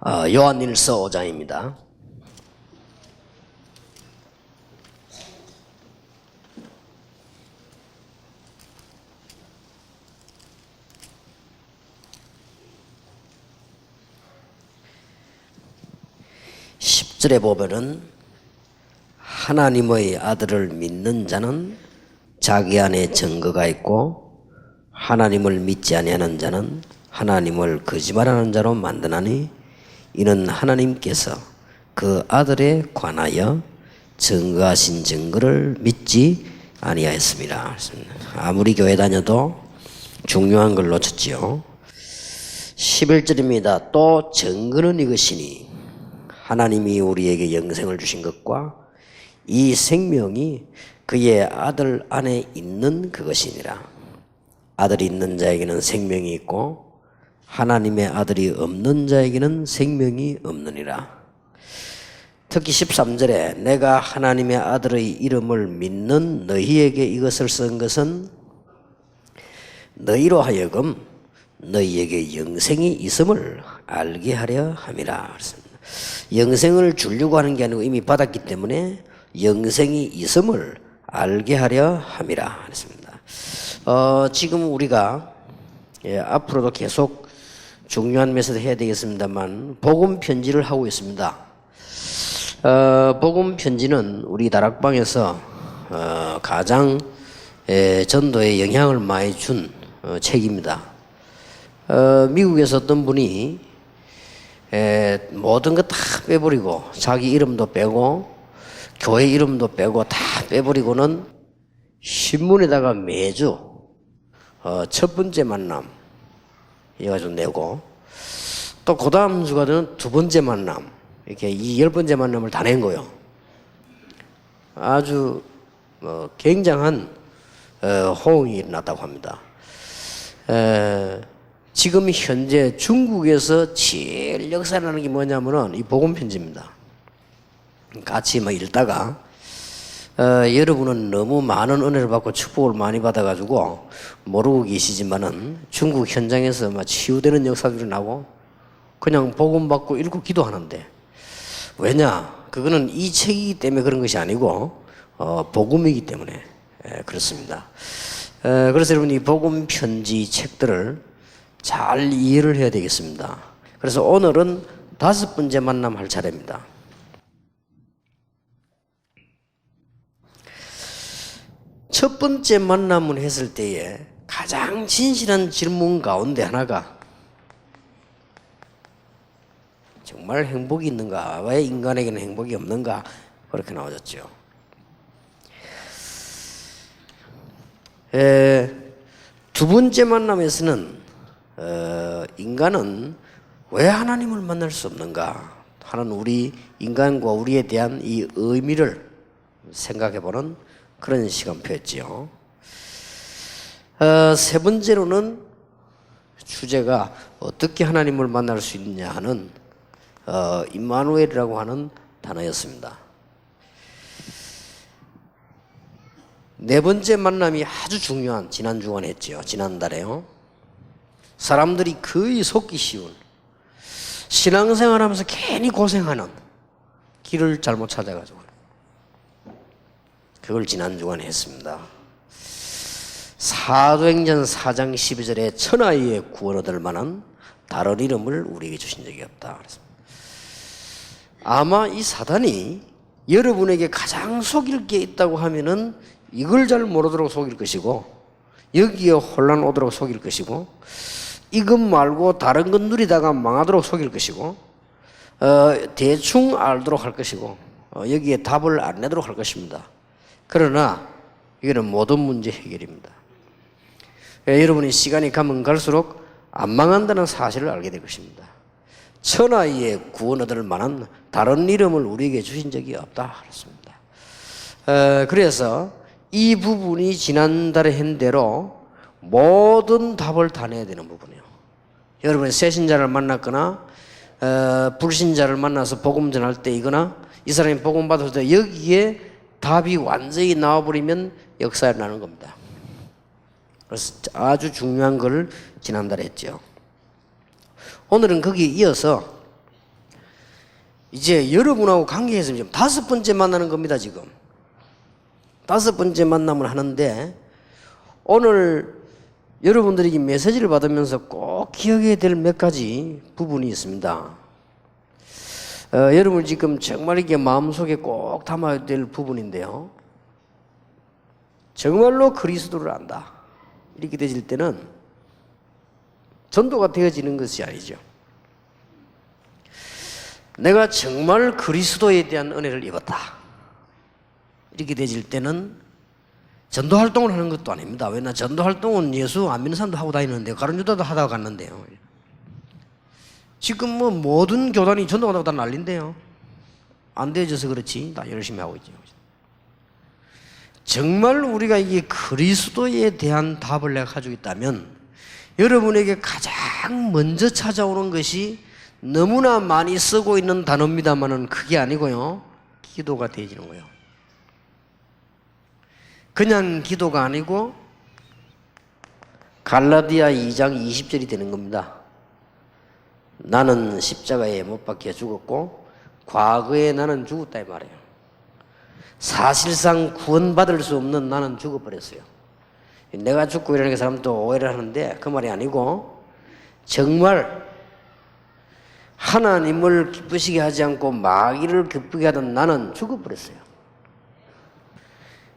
요한일서 5장입니다. (10절에) 보면은 하나님의 아들을 믿는 자는 자기 안에 증거가 있고 하나님을 믿지 아니하는 자는 하나님을 거짓말하는 자로 만드나니 이는 하나님께서 그 아들에 관하여 증거하신 증거를 믿지 아니하였습니다. 아무리 교회 다녀도 중요한 걸 놓쳤지요. 11절입니다. 또 증거는 이것이니 하나님이 우리에게 영생을 주신 것과 이 생명이 그의 아들 안에 있는 그것이니라. 아들이 있는 자에게는 생명이 있고 하나님의 아들이 없는 자에게는 생명이 없느니라. 특히 13절에 내가 하나님의 아들의 이름을 믿는 너희에게 이것을 쓴 것은 너희로 하여금 너희에게 영생이 있음을 알게 하려 함이라. 그렇습니다. 영생을 주려고 하는 게 아니고 이미 받았기 때문에 영생이 있음을 알게 하려 함이라. 그렇습니다. 지금 우리가 앞으로도 계속 중요한 메시지 해야 되겠습니다만 복음 편지를 하고 있습니다. 복음 편지는 우리 다락방에서 가장 전도에 영향을 많이 준 책입니다. 미국에서 어떤 분이 모든 거 다 빼버리고 자기 이름도 빼고 교회 이름도 빼고 다 빼버리고는 신문에다가 매주 첫 번째 만남 이래가지고 내고 또 그 다음 주가 되면 두 번째 만남 이렇게 이 10번째 만남을 다 낸 거예요. 아주 굉장한 호응이 일어났다고 합니다. 지금 현재 중국에서 제일 역사나는 게 뭐냐면은 이 복음 편지입니다. 같이 읽다가 여러분은 너무 많은 은혜를 받고 축복을 많이 받아가지고 모르고 계시지만은 중국 현장에서 치유되는 역사들이 나고 그냥 복음 받고 읽고 기도하는데 왜냐? 그거는 이 책이기 때문에 그런 것이 아니고 복음이기 때문에 그렇습니다. 그래서 여러분 이 복음 편지 책들을 잘 이해를 해야 되겠습니다. 그래서 오늘은 5번째 만남 할 차례입니다. 첫 번째 만남을 했을 때에 가장 진실한 질문 가운데 하나가 정말 행복이 있는가? 왜 인간에게는 행복이 없는가? 그렇게 나와졌죠. 두 번째 만남에서는 인간은 왜 하나님을 만날 수 없는가 하는 우리 인간과 우리에 대한 이 의미를 생각해보는 그런 시간표였지요. 세 번째로는 주제가 어떻게 하나님을 만날 수 있느냐 하는 임마누엘이라고 하는 단어였습니다. 네 번째 만남이 아주 중요한 지난주간 했죠. 지난달에요. 사람들이 거의 속기 쉬운 신앙생활하면서 괜히 고생하는 길을 잘못 찾아가지고 그걸 지난주간에 했습니다. 사도행전 4장 12절에 천하의 구원 얻을 만한 다른 이름을 우리에게 주신 적이 없다. 아마 이 사단이 여러분에게 가장 속일 게 있다고 하면은 이걸 잘 모르도록 속일 것이고 여기에 혼란 오도록 속일 것이고 이것 말고 다른 것 누리다가 망하도록 속일 것이고 대충 알도록 할 것이고 여기에 답을 안 내도록 할 것입니다. 그러나 이거는 모든 문제 해결입니다. 여러분이 시간이 가면 갈수록 안 망한다는 사실을 알게 될 것입니다. 천하의 구원 얻을 만한 다른 이름을 우리에게 주신 적이 없다. 그렇습니다. 그래서 이 부분이 지난달에 한 대로 모든 답을 다 내야 되는 부분이에요. 여러분이 새신자를 만났거나 불신자를 만나서 복음 전할 때이거나 이 사람이 복음 받을 때 여기에 답이 완전히 나와버리면 역사에 나는 겁니다. 그래서 아주 중요한 걸 지난달에 했죠. 오늘은 거기에 이어서 이제 여러분하고 관계에서 지금 5번째 만나는 겁니다. 지금 5번째 만남을 하는데, 오늘 여러분들에게 메시지를 받으면서 꼭 기억해야 될 몇 가지 부분이 있습니다. 여러분 지금 정말 이게 마음속에 꼭 담아야 될 부분인데요. 정말로 그리스도를 안다, 이렇게 되질 때는 전도가 되어지는 것이 아니죠. 내가 정말 그리스도에 대한 은혜를 입었다, 이렇게 되질 때는 전도 활동을 하는 것도 아닙니다. 왜냐, 전도 활동은 예수 안 믿는 사람도 하고 다니는데요. 가룟 유다도 하다가 갔는데요. 지금 뭐 모든 교단이 전도한다고 다 난린데요. 안 되어져서 그렇지, 다 열심히 하고 있죠. 정말 우리가 이게 그리스도에 대한 답을 내가 가지고 있다면, 여러분에게 가장 먼저 찾아오는 것이 너무나 많이 쓰고 있는 단어입니다만은 그게 아니고요, 기도가 되어지는 거예요. 그냥 기도가 아니고 갈라디아 2장 20절이 되는 겁니다. 나는 십자가에 못 박혀 죽었고 과거에 나는 죽었다, 이 말이에요. 사실상 구원받을 수 없는 나는 죽어버렸어요. 내가 죽고 이러는 게 사람도 오해를 하는데 그 말이 아니고, 정말 하나님을 기쁘시게 하지 않고 마귀를 기쁘게 하던 나는 죽어버렸어요.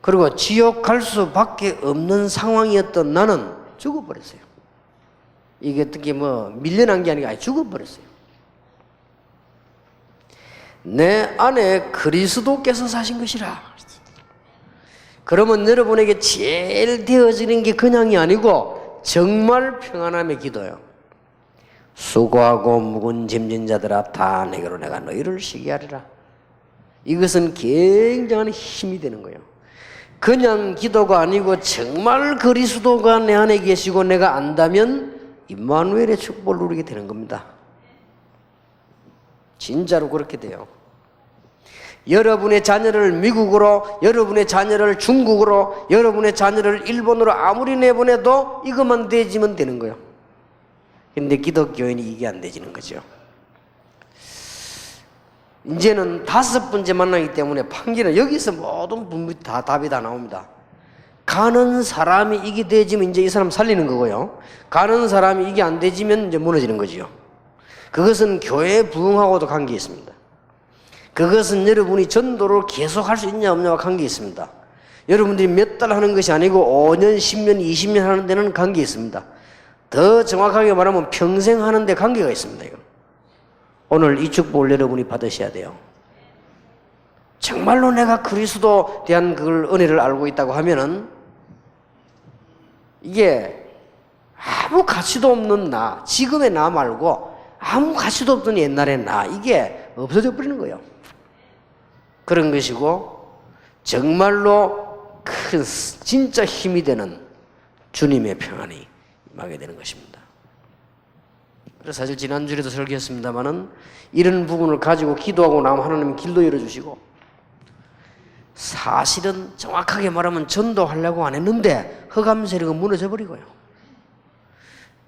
그리고 지옥 갈 수밖에 없는 상황이었던 나는 죽어버렸어요. 이게 어떻게 뭐 밀려난 게 아니라 죽어버렸어요. 내 안에 그리스도께서 사신 것이라. 그러면 여러분에게 제일 되어지는 게 그냥이 아니고 정말 평안함의 기도예요. 수고하고 무거운 짐진 자들아 다 내게로 내가 너희를 쉬게 하리라. 이것은 굉장한 힘이 되는 거예요. 그냥 기도가 아니고 정말 그리스도가 내 안에 계시고 내가 안다면 임마누엘의 축복을 누리게 되는 겁니다. 진짜로 그렇게 돼요. 여러분의 자녀를 미국으로, 여러분의 자녀를 중국으로, 여러분의 자녀를 일본으로 아무리 내보내도 이것만 되지면 되는 거예요. 근데 기독교인이 이게 안 되지는 거죠. 이제는 5번째 만나기 때문에 판결은 여기서 모든 분들이 다 답이 다 나옵니다. 가는 사람이 이게 되지면 이제 이 사람 살리는 거고요. 가는 사람이 이게 안 되지면 이제 무너지는 거지요. 그것은 교회 부흥하고도 관계 있습니다. 그것은 여러분이 전도를 계속 할 수 있냐 없냐와 관계 있습니다. 여러분들이 몇 달 하는 것이 아니고 5년, 10년, 20년 하는 데는 관계 있습니다. 더 정확하게 말하면 평생 하는 데 관계가 있습니다. 이거. 오늘 이 축복을 여러분이 받으셔야 돼요. 정말로 내가 그리스도에 대한 그걸 은혜를 알고 있다고 하면은 이게 아무 가치도 없는 나, 지금의 나 말고 아무 가치도 없던 옛날의 나, 이게 없어져 버리는 거예요. 그런 것이고 정말로 큰 진짜 힘이 되는 주님의 평안이 임하게 되는 것입니다. 그래서 사실 지난주에도 설교했습니다마는 이런 부분을 가지고 기도하고 나면 하나님은 길도 열어주시고, 사실은 정확하게 말하면 전도하려고 안 했는데 흑암 세력은 무너져 버리고요.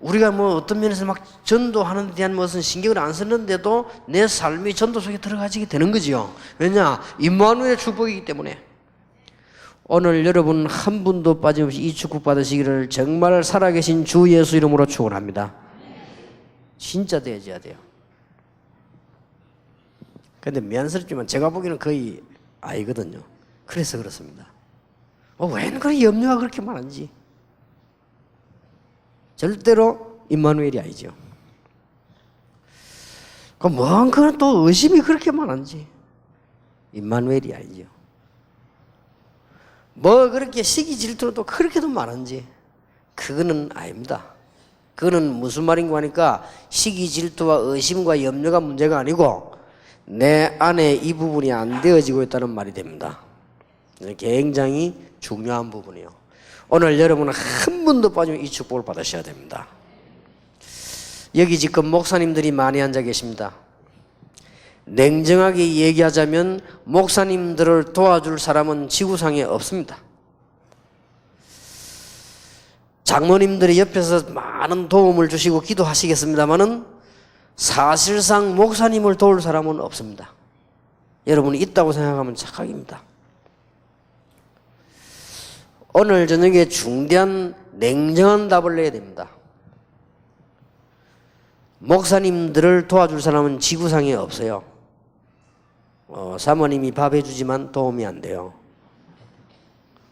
우리가 뭐 어떤 면에서 막 전도하는 데 대한 무슨 신경을 안 썼는데도 내 삶이 전도 속에 들어가지게 되는 거지요. 왜냐? 임마누엘의 축복이기 때문에. 오늘 여러분 한 분도 빠짐없이 이 축복 받으시기를 정말 살아계신 주 예수 이름으로 축원합니다. 진짜 되어져야 돼요. 근데 미안스럽지만 제가 보기에는 거의 아니거든요. 그래서 그렇습니다. 웬 그런 염려가 그렇게 많은지. 절대로 임마누엘이 아니죠. 뭔 그런 또 의심이 그렇게 많은지. 임마누엘이 아니죠. 뭐 그렇게 시기 질투는 또 그렇게도 많은지. 그거는 아닙니다. 그거는 무슨 말인가 하니까 시기 질투와 의심과 염려가 문제가 아니고 내 안에 이 부분이 안 되어지고 있다는 말이 됩니다. 굉장히 중요한 부분이에요. 오늘 여러분은 한 분도 빠지면 이 축복을 받으셔야 됩니다. 여기 지금 목사님들이 많이 앉아 계십니다. 냉정하게 얘기하자면 목사님들을 도와줄 사람은 지구상에 없습니다. 장로님들이 옆에서 많은 도움을 주시고 기도하시겠습니다마는 사실상 목사님을 도울 사람은 없습니다. 여러분이 있다고 생각하면 착각입니다. 오늘 저녁에 중대한 냉정한 답을 내야 됩니다. 목사님들을 도와줄 사람은 지구상에 없어요. 사모님이 밥 해주지만 도움이 안 돼요.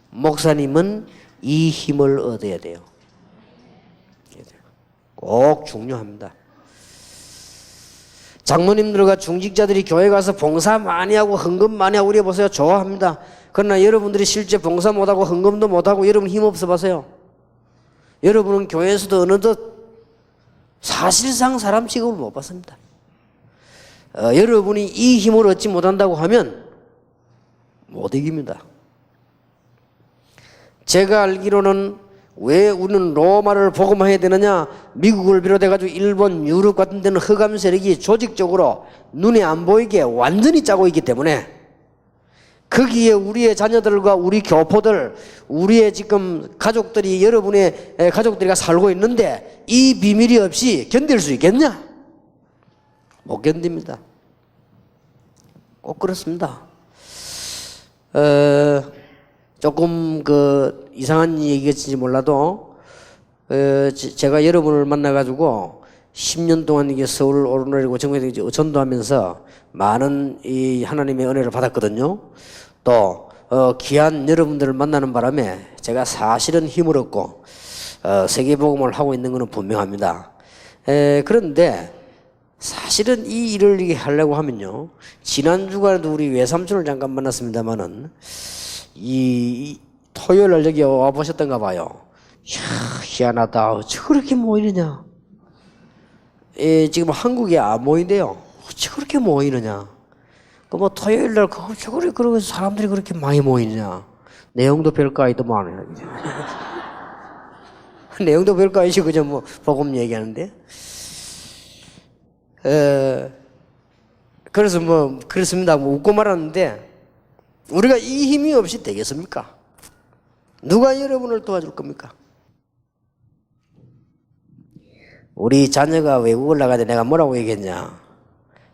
목사님은 이 힘을 얻어야 돼요. 꼭 중요합니다. 장로님들과 중직자들이 교회 가서 봉사 많이 하고 헌금 많이 하고 이래보세요. 좋아합니다. 그러나 여러분들이 실제 봉사 못하고 헌금도 못하고 여러분 힘없어 보세요. 여러분은 교회에서도 어느덧 사실상 사람 취급을 못 받습니다. 여러분이 이 힘을 얻지 못한다고 하면 못 이깁니다. 제가 알기로는 왜 우리는 로마를 복음화해야 되느냐? 미국을 비롯해가지고 일본, 유럽 같은 데는 흑암 세력이 조직적으로 눈에 안 보이게 완전히 짜고 있기 때문에 거기에 우리의 자녀들과 우리 교포들, 우리의 지금 가족들이 여러분의 가족들이 살고 있는데 이 비밀이 없이 견딜 수 있겠냐? 못 견딥니다. 꼭 그렇습니다. 조금 이상한 얘기겠지 몰라도 제가 여러분을 만나가지고 10년 동안 이게 서울 오르내리고 전국에 전도하면서 많은 이 하나님의 은혜를 받았거든요. 또 귀한 여러분들을 만나는 바람에 제가 사실은 힘을 얻고 세계복음을 하고 있는 것은 분명합니다. 그런데 사실은 이 일을 이렇게 하려고 하면요, 지난 주간에도 우리 외삼촌을 잠깐 만났습니다만은 이 토요일 날 여기 와 보셨던가 봐요. 이야, 희한하다. 어째 그렇게 모이느냐? 지금 한국에 안 모인대요. 어째 그렇게 모이느냐? 뭐 토요일 날 그러고 사람들이 그렇게 많이 모이느냐? 내용도 별거 아니더만. 내용도 별거 아니지, 그저 뭐 복음 얘기하는데. 그래서 뭐 그렇습니다. 뭐 웃고 말았는데 우리가 이 힘이 없이 되겠습니까? 누가 여러분을 도와줄 겁니까? 우리 자녀가 외국을 나가는데 내가 뭐라고 얘기했냐?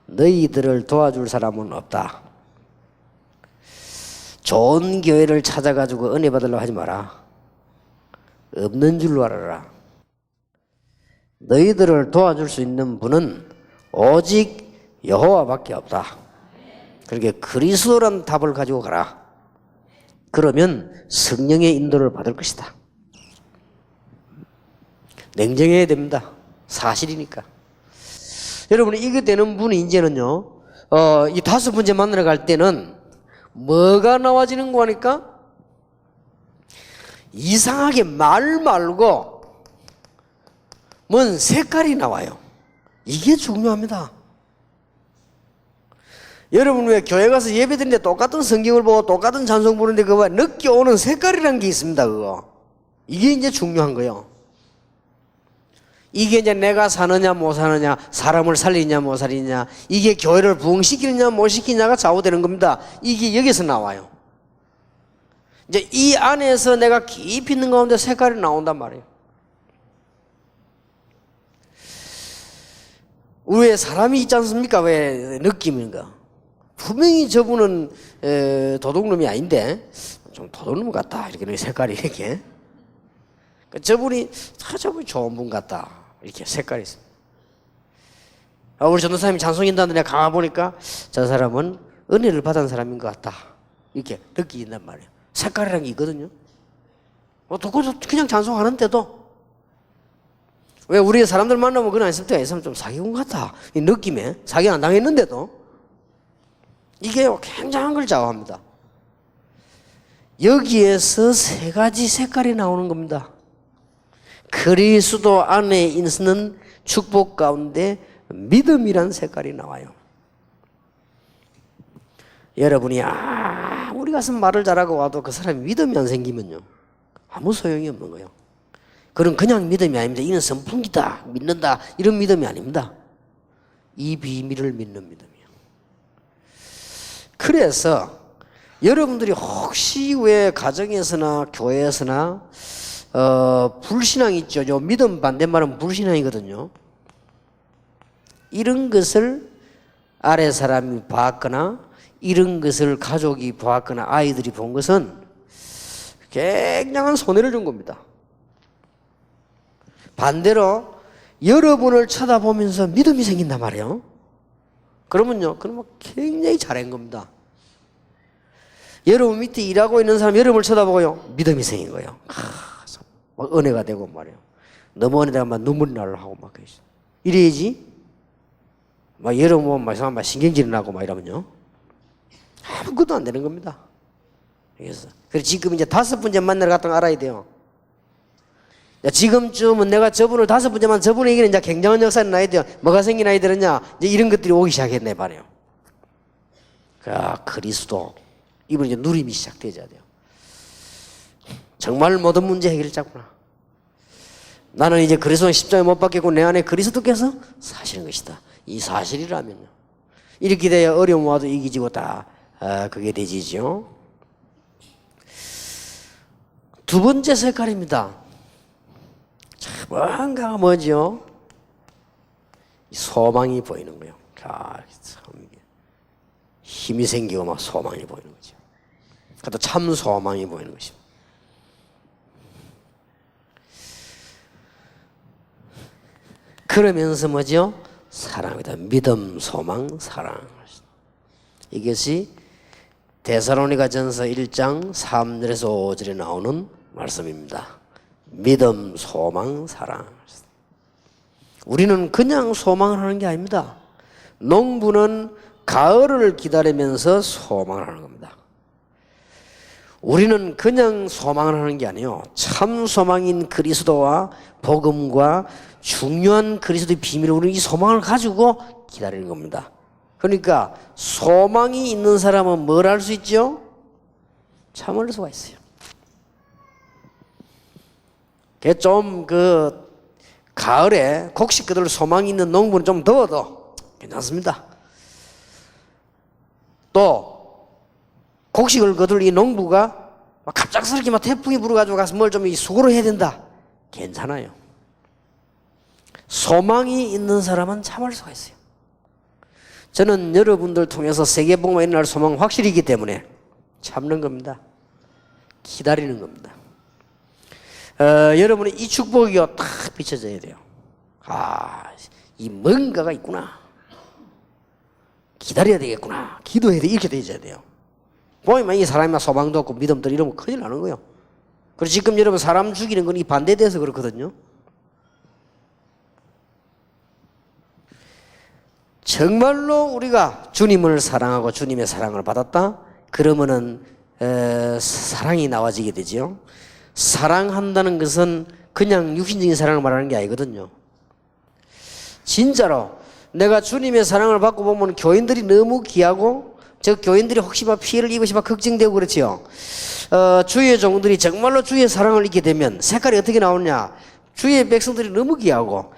너희들을 도와줄 사람은 없다. 좋은 교회를 찾아가지고 은혜 받으려고 하지 마라. 없는 줄로 알아라. 너희들을 도와줄 수 있는 분은 오직 여호와밖에 없다. 그렇게 그리스도란 답을 가지고 가라. 그러면 성령의 인도를 받을 것이다. 냉정해야 됩니다. 사실이니까. 여러분, 이게 되는 분이 이제는요, 이 5번째 만나러 갈 때는 뭐가 나와지는 거니까? 이상하게 말 말고 뭔 색깔이 나와요. 이게 중요합니다. 여러분 왜 교회 가서 예배 드리는데 똑같은 성경을 보고 똑같은 찬송 부르는데 그거 느껴오는 색깔이라는 게 있습니다. 그거. 이게 이제 중요한 거예요. 이게 이제 내가 사느냐 못 사느냐, 사람을 살리냐 못 살리냐, 이게 교회를 부흥시키느냐 못 시키냐가 좌우되는 겁니다. 이게 여기서 나와요. 이제 이 안에서 내가 깊이 있는 가운데 색깔이 나온단 말이에요. 왜 사람이 있지 않습니까? 왜 느낌인가? 분명히 저분은 도둑놈이 아닌데 좀 도둑놈 같다. 이렇게 색깔이 이렇게. 저분이 저분이 좋은 분 같다. 이렇게 색깔이 있습니다. 우리 전도사님이 찬송인다는데 내가 가보니까 저 사람은 은혜를 받은 사람인 것 같다. 이렇게 느끼긴단 말이에요. 색깔이라는 게 있거든요. 그냥 찬송하는데도 왜 우리 사람들 만나면 그건 있을 때가 있으면 좀 사기꾼 같다. 이 느낌에 사기 안 당했는데도 이게 굉장한 걸 좌우합니다. 여기에서 3가지 색깔이 나오는 겁니다. 그리스도 안에 있는 축복 가운데 믿음이란 색깔이 나와요. 여러분이 아무리 가서 말을 잘하고 와도 그 사람이 믿음이 안 생기면요, 아무 소용이 없는 거예요. 그건 그냥 믿음이 아닙니다. 이는 선풍기다, 믿는다, 이런 믿음이 아닙니다. 이 비밀을 믿는 믿음이에요. 그래서 여러분들이 혹시 왜 가정에서나 교회에서나 불신앙 있죠. 요 믿음 반대말은 불신앙이거든요. 이런 것을 아래 사람이 봤거나 이런 것을 가족이 보았거나 아이들이 본 것은 굉장한 손해를 준 겁니다. 반대로 여러분을 쳐다보면서 믿음이 생긴단 말이에요. 그러면 굉장히 잘한 겁니다. 여러분 밑에 일하고 있는 사람 여러분을 쳐다보고요, 믿음이 생긴 거예요. 막 은혜가 되고 말이에요. 너무 은혜가 막 눈물이 나려 하고 막 이래야지. 막 여러분 보면 막 신경질이 나고 막 이러면요, 아무것도 안 되는 겁니다. 그래서 지금 이제 5번째 만나러 갔다는 거 알아야 돼요. 지금쯤은 내가 저분을 5번째만 저분에게는 이제 굉장한 역사를 나야 돼요. 뭐가 생긴 아이들은요, 이제 이런 것들이 오기 시작했네 말이에요. 그리스도 이분 이제 누림이 시작되어야 돼요. 정말 모든 문제 해결자구나. 나는 이제 그리스도의 십자가에 못 박혔고 내 안에 그리스도께서 사시는 것이다. 이 사실이라면요, 이렇게 돼야 어려움 와도 이기지고 다 그게 되지죠. 두 번째 색깔입니다. 뭔가가 뭐죠? 소망이 보이는 거예요. 참 힘이 생기고 막 소망이 보이는 거죠. 그것도 참 소망이 보이는 것입니다. 그러면서 뭐죠? 사랑이다. 믿음, 소망, 사랑. 이것이 데살로니가전서 1장 3절에서 5절에 나오는 말씀입니다. 믿음, 소망, 사랑. 우리는 그냥 소망을 하는 게 아닙니다. 농부는 가을을 기다리면서 소망을 하는 겁니다. 우리는 그냥 소망을 하는 게 아니에요. 참 소망인 그리스도와 복음과 중요한 그리스도의 비밀을 우리는 이 소망을 가지고 기다리는 겁니다. 그러니까 소망이 있는 사람은 뭘 할 수 있죠? 참을 수가 있어요. 좀 가을에 곡식 그들 소망이 있는 농부는 좀 더워도 괜찮습니다. 또 곡식을 거둘 이 농부가 갑작스럽게 막 태풍이 불어가지고 가서 뭘 좀 수고를 해야 된다. 괜찮아요. 소망이 있는 사람은 참을 수가 있어요. 저는 여러분들 통해서 세계복음이 일어날 소망 확실히 있기 때문에 참는 겁니다. 기다리는 겁니다. 여러분의 이 축복이요, 딱 비춰져야 돼요. 이 뭔가가 있구나. 기다려야 되겠구나. 기도해야 돼. 이렇게 되어야 돼요. 보면 이 사람이 소망도 없고 믿음도 이러면 큰일 나는 거예요. 그리고 지금 여러분 사람 죽이는 건 이 반대돼서 그렇거든요. 정말로 우리가 주님을 사랑하고 주님의 사랑을 받았다? 그러면은 사랑이 나와지게 되지요. 사랑한다는 것은 그냥 육신적인 사랑을 말하는 게 아니거든요. 진짜로 내가 주님의 사랑을 받고 보면 교인들이 너무 귀하고 저 교인들이 혹시 막 피해를 입으시 막 걱정되고 그렇지요. 주의 종들이 정말로 주의 사랑을 잊게 되면 색깔이 어떻게 나오느냐? 주의 백성들이 너무 귀하고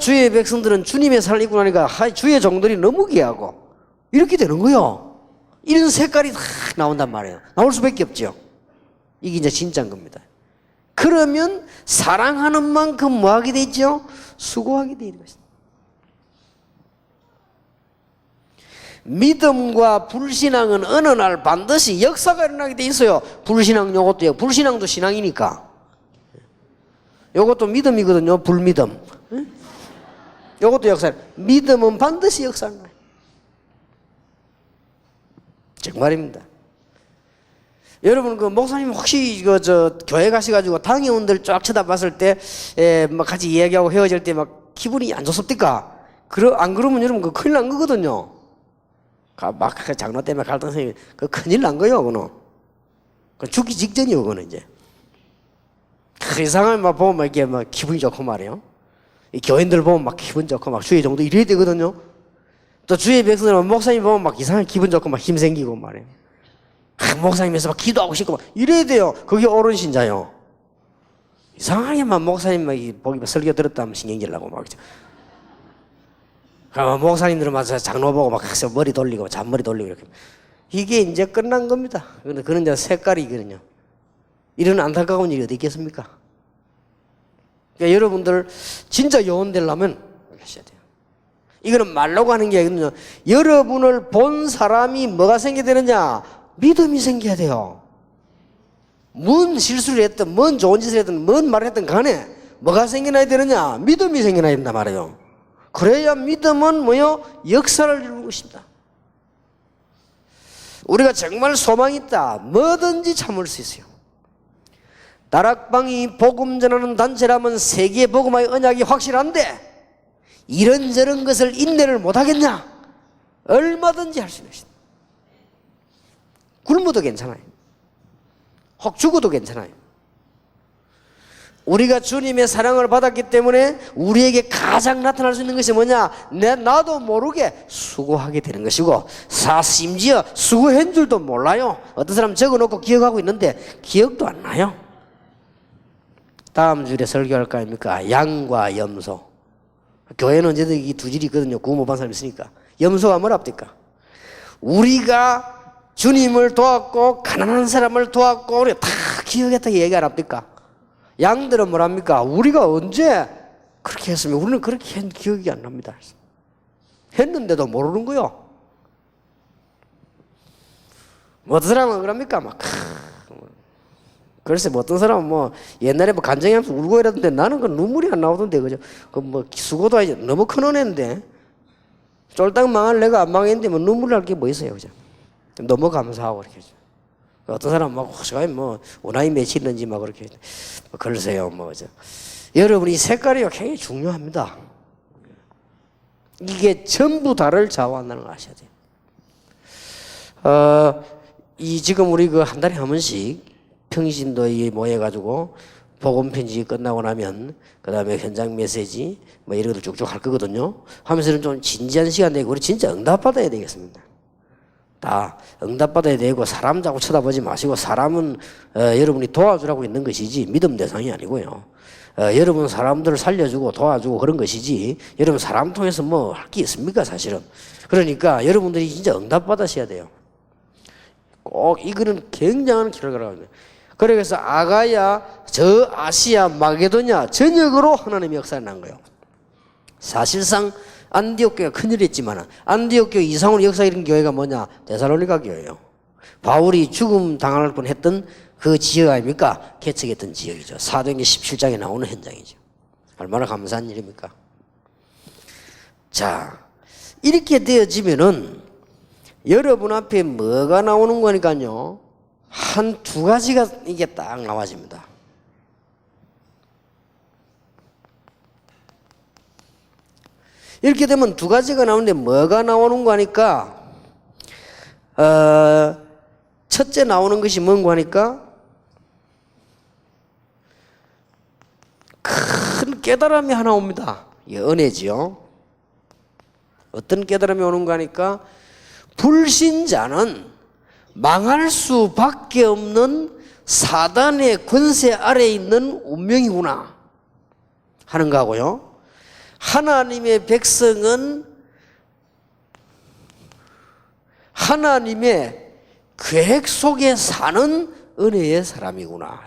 주의 백성들은 주님의 사랑을 잊고 나니까 주의 종들이 너무 귀하고 이렇게 되는 거예요. 이런 색깔이 다 나온단 말이에요. 나올 수밖에 없죠. 이게 이제 진짜인 겁니다. 그러면 사랑하는 만큼 뭐하게 돼 있죠? 수고하게 돼 있는 것입니다. 믿음과 불신앙은 어느 날 반드시 역사가 일어나게 돼 있어요. 불신앙 요것도요. 불신앙도 신앙이니까. 요것도 믿음이거든요. 불믿음. 요것도 역사. 믿음은 반드시 역사를 나요. 정말입니다. 여러분 목사님 혹시 교회 가셔가지고 당회원들 쫙 쳐다봤을 때 막 같이 이야기하고 헤어질 때 막 기분이 안 좋습니까? 안 그러면 여러분 큰일 난 거거든요. 막 장로 때문에 갈등 생기면 큰일 난 거예요. 그거는 죽기 직전이요. 그거는 이제 이상하게 막 보면 이렇게 막 기분이 좋고 말이에요. 이 교인들 보면 막 기분 좋고 막 주의 정도 이래야 되거든요. 또 주의 백성들은 목사님 보면 막 이상하게 기분 좋고 막 힘 생기고 말이에요. 목사님에서 막 기도하고 싶고 막 이래야 돼요. 그게 옳은 신자요. 이상하게만 목사님 막 보기 설교 들었다 하면 신경질 나고 막 목사님들은 막 장로 보고 막 머리 돌리고 잔머리 돌리고 이렇게 이게 이제 끝난 겁니다. 그런 이제 색깔이거든요. 이런 안타까운 일이 어디 있겠습니까? 그러니까 여러분들 진짜 요원 되려면 하셔야 돼요. 이거는 말로 하는 게 아니거든요. 여러분을 본 사람이 뭐가 생겨야 되느냐? 믿음이 생겨야 돼요. 뭔 실수를 했든, 뭔 좋은 짓을 했든, 뭔 말을 했든 간에 뭐가 생겨나야 되느냐? 믿음이 생겨나야 된단 말이에요. 그래야 믿음은 뭐요? 역사를 이루는 것입니다. 우리가 정말 소망이 있다. 뭐든지 참을 수 있어요. 다락방이 복음 전하는 단체라면 세계 복음화의 언약이 확실한데 이런저런 것을 인내를 못하겠냐? 얼마든지 할 수 있는 것이다. 굶어도 괜찮아요. 혹 죽어도 괜찮아요. 우리가 주님의 사랑을 받았기 때문에 우리에게 가장 나타날 수 있는 것이 뭐냐? 나도 모르게 수고하게 되는 것이고, 심지어 수고한 줄도 몰라요. 어떤 사람 적어놓고 기억하고 있는데 기억도 안 나요. 다음 주에 설교할 거 아닙니까? 양과 염소. 교회는 언제든 이 두 질이 있거든요. 구원 못 받은 사람이 있으니까. 염소가 뭐랍니까? 우리가 주님을 도왔고 가난한 사람을 도왔고 우리가 다 기억했다 얘기 안 합니까? 양들은 뭐랍니까? 우리가 언제 그렇게 했으면 우리는 그렇게 한 기억이 안 납니다. 했는데도 모르는 거요. 어떤 사람은 그럽니까? 막 글쎄, 어떤 사람은 뭐 옛날에 뭐 간증하면서 울고 이러던데 나는 그 눈물이 안 나오던데, 그죠? 그 뭐 수고도 아니지. 너무 큰 은혜인데 쫄딱 망할 내가 안 망했는데 뭐 눈물 날 게 뭐 있어요, 그죠? 너무 감사하고 이렇게. 어떤 사람은 막 혹시 뭐 원하이 며칠 있는지 막 그렇게 글쎄요, 뭐 저. 여러분 이 색깔이 굉장히 중요합니다. 이게 전부 다를 좌우한다는 걸 아셔야 돼요. 이 지금 우리 그 한 달에 한 번씩 평신도에 모여가지고 복음 편지 끝나고 나면 그 다음에 현장 메시지 뭐 이런 것들 쭉쭉 할 거거든요. 하면서는 좀 진지한 시간 내고 우리 진짜 응답받아야 되겠습니다. 다 응답받아야 되고 사람 자꾸 쳐다보지 마시고 사람은 여러분이 도와주라고 있는 것이지 믿음 대상이 아니고요. 여러분 사람들을 살려주고 도와주고 그런 것이지 여러분 사람 통해서 뭐 할 게 있습니까 사실은. 그러니까 여러분들이 진짜 응답받으셔야 돼요. 꼭 이거는 굉장한 결과라고 합니다. 그래서 아가야, 저 아시아, 마게도냐 전역으로 하나님의 역사가 난 거예요. 사실상 안디옥 교회가 큰일 했지만 안디옥 교회 이상으로 역사 이룬 교회가 뭐냐? 데살로니가 교회예요. 바울이 죽음 당할 뻔했던 그 지역 아닙니까? 개척했던 지역이죠. 사도행전 17장에 나오는 현장이죠. 얼마나 감사한 일입니까? 자, 이렇게 되어지면은 여러분 앞에 뭐가 나오는 거니까요. 한 두 가지가 이게 딱 나와집니다. 이렇게 되면 두 가지가 나오는데 뭐가 나오는 거니까 첫째 나오는 것이 뭔가 하니까 큰 깨달음이 하나 옵니다. 이게 은혜지요. 어떤 깨달음이 오는가 하니까 불신자는 망할 수밖에 없는 사단의 권세 아래에 있는 운명이구나 하는 거고요. 하나님의 백성은 하나님의 계획 속에 사는 은혜의 사람이구나.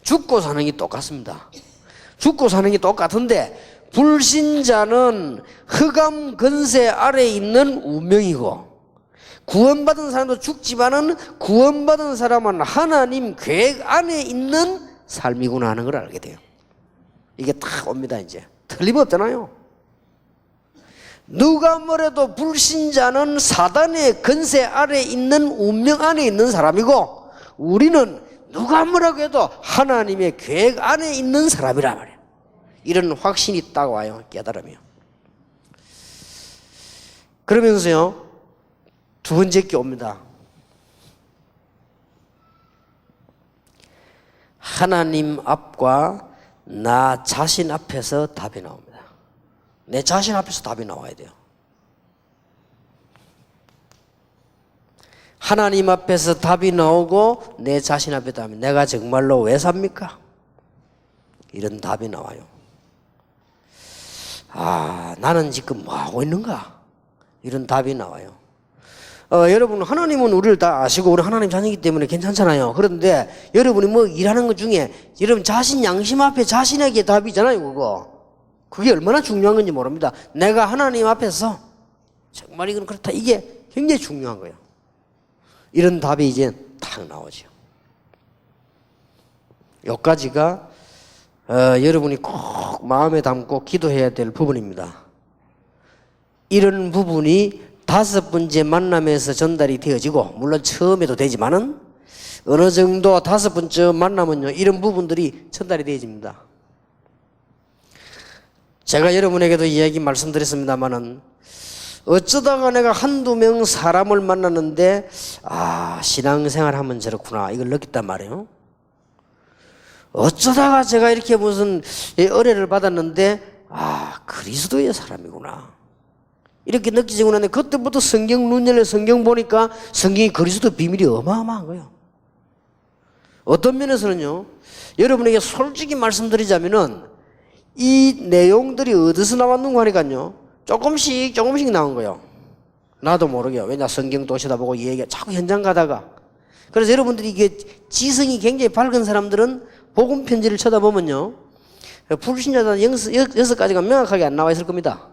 죽고 사는 게 똑같습니다. 죽고 사는 게 똑같은데 불신자는 흑암 권세 아래에 있는 운명이고 구원받은 사람도 죽지만은 구원받은 사람은 하나님 계획 안에 있는 삶이구나 하는 걸 알게 돼요. 이게 딱 옵니다. 이제 틀림없잖아요. 누가 뭐래도 불신자는 사단의 권세 아래에 있는 운명 안에 있는 사람이고 우리는 누가 뭐라고 해도 하나님의 계획 안에 있는 사람이란 말이에요. 이런 확신이 딱 와요. 깨달으며. 그러면서요 두 번째 게 옵니다. 하나님 앞과 나 자신 앞에서 답이 나옵니다. 내 자신 앞에서 답이 나와야 돼요. 하나님 앞에서 답이 나오고 내 자신 앞에 답이 내가 정말로 왜 삽니까? 이런 답이 나와요. 아, 나는 지금 뭐 하고 있는가? 이런 답이 나와요. 여러분 하나님은 우리를 다 아시고 우리 하나님 자녀이기 때문에 괜찮잖아요. 그런데 여러분이 뭐 일하는 것 중에 여러분 자신 양심 앞에 자신에게 답이잖아요. 그거 그게 얼마나 중요한 건지 모릅니다. 내가 하나님 앞에서 정말 이건 그렇다. 이게 굉장히 중요한 거예요. 이런 답이 이제 탁 나오죠. 여기까지가 여러분이 꼭 마음에 담고 기도해야 될 부분입니다. 이런 부분이 5번째 만남에서 전달이 되어지고, 물론 처음에도 되지만은 어느 정도 5번째 만나면요, 이런 부분들이 전달이 되어집니다. 제가 여러분에게도 이야기 말씀드렸습니다마는 어쩌다가 내가 한두 명 사람을 만났는데 신앙생활 하면 저렇구나 이걸 느꼈단 말이에요. 어쩌다가 제가 이렇게 무슨 은혜를 받았는데 그리스도의 사람이구나 이렇게 느끼지고 나는데, 그때부터 성경 눈 열려 성경 보니까 성경이 그리스도 비밀이 어마어마한 거예요. 어떤 면에서는요, 여러분에게 솔직히 말씀드리자면은 이 내용들이 어디서 나왔는가 하니까요, 조금씩 나온 거예요. 나도 모르게요. 왜냐, 성경 도시다 보고 이 얘기가 자꾸 현장 가다가. 그래서 여러분들이 이게 지성이 굉장히 밝은 사람들은 복음 편지를 쳐다보면요, 불신자단 6가지가 명확하게 안 나와 있을 겁니다.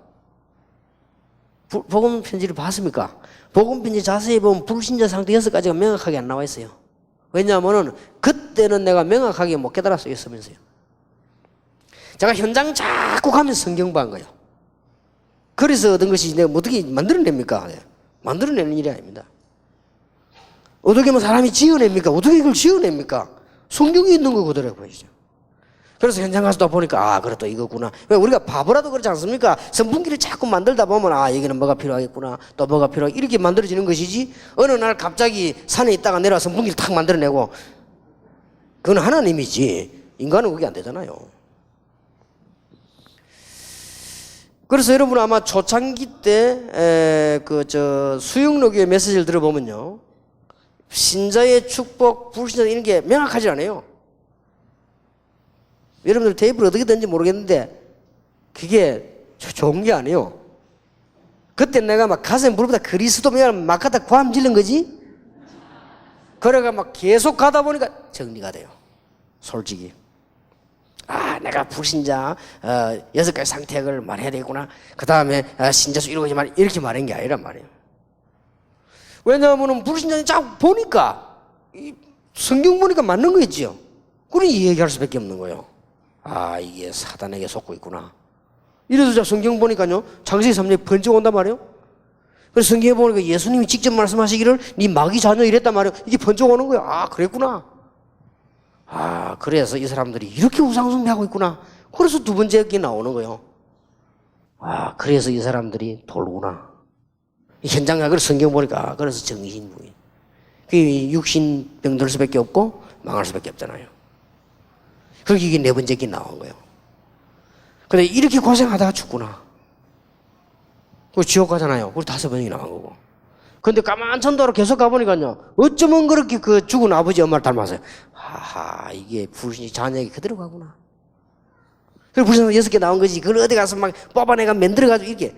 복음 편지를 봤습니까? 복음 편지 자세히 보면 불신자 상태 6가지가 명확하게 안 나와 있어요. 왜냐하면은 그때는 내가 명확하게 못 깨달았어요. 있으면서요. 제가 현장 자꾸 가면서 성경 본 거예요. 그래서 얻은 것이 내가 어떻게 만들어냅니까? 만들어내는 일이 아닙니다. 어떻게 뭐 사람이 지어냅니까? 어떻게 이걸 지어냅니까? 성경에 있는 거거든요. 그래서 현장 가서 또 보니까 그래 또 이거구나. 왜 우리가 바보라도 그렇지 않습니까? 선풍기를 자꾸 만들다 보면 여기는 뭐가 필요하겠구나, 또 뭐가 필요하겠구나 이렇게 만들어지는 것이지, 어느 날 갑자기 산에 있다가 내려와 선풍기를 탁 만들어내고, 그건 하나님이지 인간은 그게 안 되잖아요. 그래서 여러분 아마 초창기 때 수영록의 메시지를 들어보면요, 신자의 축복, 불신자 이런 게 명확하지 않아요. 여러분들 테이프를 어떻게 된지 모르겠는데 그게 좋은 게 아니에요. 그때 내가 막 가슴에 물보다 그리스도 막 갖다 고함 질른 거지. 그래가 막 계속 가다 보니까 정리가 돼요. 솔직히 내가 불신자 6가지 상태를 말해야 되겠구나, 그 다음에 신자수 이렇게 말한 게 아니란 말이에요. 왜냐하면 불신자는 자꾸 보니까 성경 보니까 맞는 거 있지요. 그러니 얘기할 수밖에 없는 거예요. 이게 사단에게 속고 있구나. 이래서 성경 보니까요, 창세기 3장에 번쩍 온단 말이에요. 그래서 성경에 보니까 예수님이 직접 말씀하시기를 네 마귀 자녀 이랬단 말이에요. 이게 번쩍 오는 거예요. 그랬구나. 그래서 이 사람들이 이렇게 우상숭배하고 있구나. 그래서 2번째 여기 나오는 거예요. 그래서 이 사람들이 돌구나. 현장 가서 성경 보니까 그래서 정신부인. 육신 병들 수밖에 없고 망할 수밖에 없잖아요. 그러니까 이게 4번째 게 나온 거예요. 근데 이렇게 고생하다가 죽구나. 그 지옥 가잖아요. 우리 5번이 나온 거고. 근데 까만 천도로 계속 가보니까요, 어쩌면 그렇게 그 죽은 아버지 엄마를 닮았어요. 이게 불신이 자녀에게 그대로 가구나. 그리고 불신이 6개 나온 거지. 그걸 어디 가서 막 뽑아내가 만들어가지고 이게.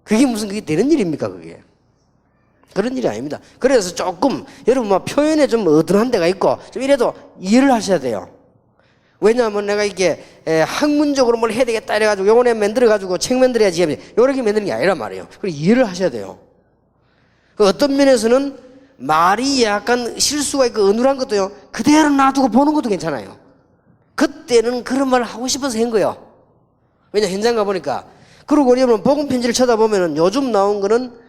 그게 무슨 그게 되는 일입니까, 그게? 그런 일이 아닙니다. 그래서 조금, 여러분 막 표현에 좀 어두한 데가 있고, 좀 이래도 이해를 하셔야 돼요. 왜냐하면 내가 이게 학문적으로 뭘 해야 되겠다 이래가지고 요번에 만들어가지고 책 만들어야지 요렇게 만드는 게 아니란 말이에요. 그리고 이해를 하셔야 돼요. 어떤 면에서는 말이 약간 실수가 있고 어눌한 것도요, 그대로 놔두고 보는 것도 괜찮아요. 그때는 그런 말을 하고 싶어서 한 거예요. 왜냐, 현장 가보니까. 그리고 여러분 복음 편지를 쳐다보면은 요즘 나온 거는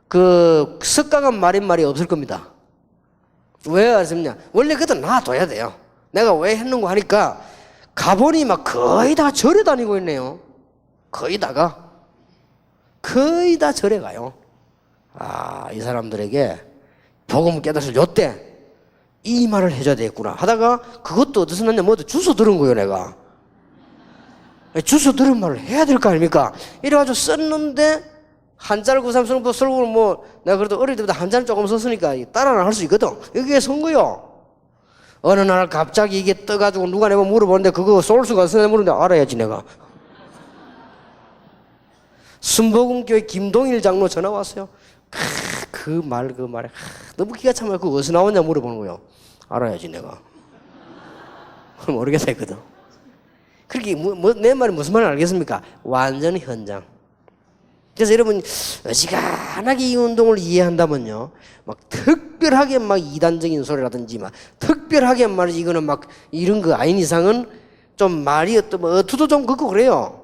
그 석강한 말인 말이 없을 겁니다. 왜 그랬냐? 원래 그것도 놔둬야 돼요. 내가 왜 했는고 하니까 가보니 막 거의 다 절에 다니고 있네요. 거의 다 절에 가요. 이 사람들에게 복음 깨달아서 요때 이 말을 해줘야 되겠구나 하다가, 그것도 어디서 났냐, 뭐 주워 들은 거예요. 내가 주워 들은 말을 해야 될 거 아닙니까? 이래가지고 썼는데 한자를 구삼쓰는 설국을 내가 그래도 어릴 때부터 한자를 조금 썼으니까 따라는 할 수 있거든. 여기에 쓴 거요. 어느 날 갑자기 이게 떠가지고 누가 내가 물어보는데 그거 소울스가 쓰냐 물었는데 알아야지 내가. 순복음교회 김동일 장로 전화 왔어요. 그 말에 너무 기가 참아요. 그거 어디서 나왔냐 물어보는 거예요. 알아야지 내가. 모르겠다 했거든. 그렇게 내 말이 무슨 말인지 알겠습니까? 완전 현장. 그래서 여러분 어지간하게 이 운동을 이해한다면요, 막 특별하게 막 이단적인 소리라든지 막 특별하게 말이지 이거는 막 이런 거 아닌 이상은 좀 말이 어투도 좀 긋고 그래요.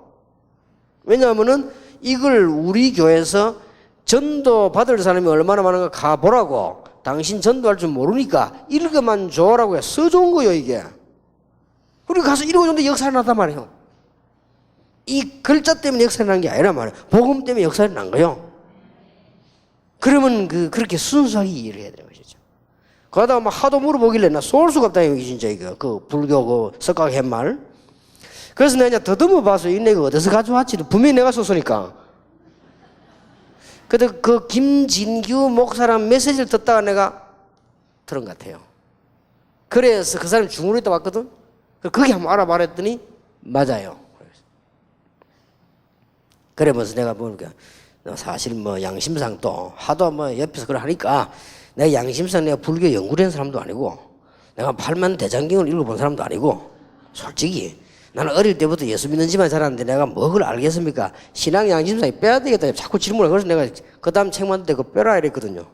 왜냐하면은 이걸 우리 교회에서 전도 받을 사람이 얼마나 많은가 가보라고, 당신 전도할 줄 모르니까 읽어만 줘라고 써준 거예요 이게. 그리고 가서 읽어줬는데 역사가 났단 말이에요. 이 글자 때문에 역사가 난 게 아니란 말이에요. 복음 때문에 역사가 난 거예요. 그러면 그렇게 순수하게 이해를 해야 되는 것이죠. 그러다가 막 하도 물어보길래 나 쏠 수가 없다 여기 진짜 이거 그 불교 그 석각 팻말. 그래서 내가 더듬어 봐서 이 내가 어디서 가져왔지? 분명히 내가 썼으니까. 근데 그 김진규 목사랑 메시지를 듣다가 내가 들은 것 같아요. 그래서 그 사람이 중국으로 있다 왔거든. 거기 한번 알아봐라 했더니 맞아요. 그러면서 내가 보니까 사실 뭐 양심상 또 하도 뭐 옆에서 그걸 하니까 내가 양심상 내가 불교 연구를 한 사람도 아니고 내가 8만 대장경을 읽어본 사람도 아니고 솔직히 나는 어릴 때부터 예수 믿는 집안에 자랐는데 내가 뭐 그걸 알겠습니까? 신앙 양심상에 빼야 되겠다 자꾸 질문을. 그래서 내가 그 다음 책 만들 때 그거 빼라 이랬거든요.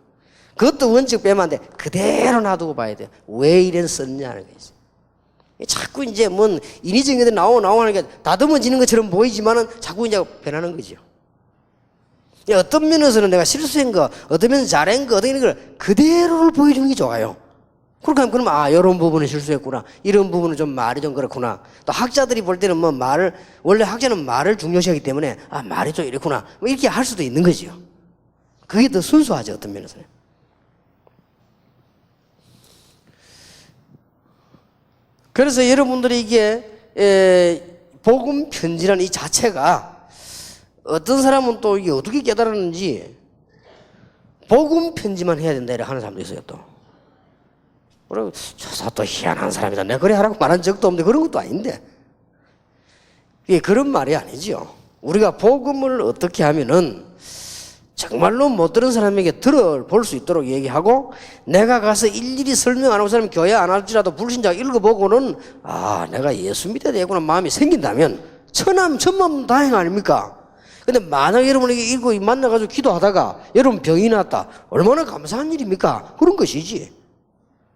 그것도 원칙 빼면 안 돼. 그대로 놔두고 봐야 돼. 왜 이런 썼냐는 게 있어요. 자꾸 이제 뭔 인위적인 것들 나오고 하니까 다듬어지는 것처럼 보이지만은 자꾸 이제 변하는 거죠. 어떤 면에서는 내가 실수한 거, 어떤 면에서 잘한 거, 어떤 걸 그대로를 보여주는 게 좋아요. 그렇게 하면 그러면 이런 부분은 실수했구나. 이런 부분은 좀 말이 좀 그렇구나. 또 학자들이 볼 때는 뭐 원래 학자는 말을 중요시하기 때문에 말이 좀 이렇구나. 뭐 이렇게 할 수도 있는 거죠. 그게 더 순수하죠, 어떤 면에서는. 그래서 여러분들이 이게 복음 편지라는 이 자체가 어떤 사람은 또 이게 어떻게 깨달았는지 복음 편지만 해야 된다 이렇게 하는 사람도 있어요 또. 그리고 저 또 희한한 사람이다. 내가 그래 하라고 말한 적도 없는데 그런 것도 아닌데. 이게 그런 말이 아니죠. 우리가 복음을 어떻게 하면은 정말로 못 들은 사람에게 들어볼 수 있도록 얘기하고 내가 가서 일일이 설명 안 하고 사람이 교회 안 할지라도 불신자 읽어보고는 내가 예수 믿어야 되구나 마음이 생긴다면 천만다행 아닙니까? 근데 만약 여러분에게 읽고 만나가지고 기도하다가 여러분 병이 났다. 얼마나 감사한 일입니까? 그런 것이지.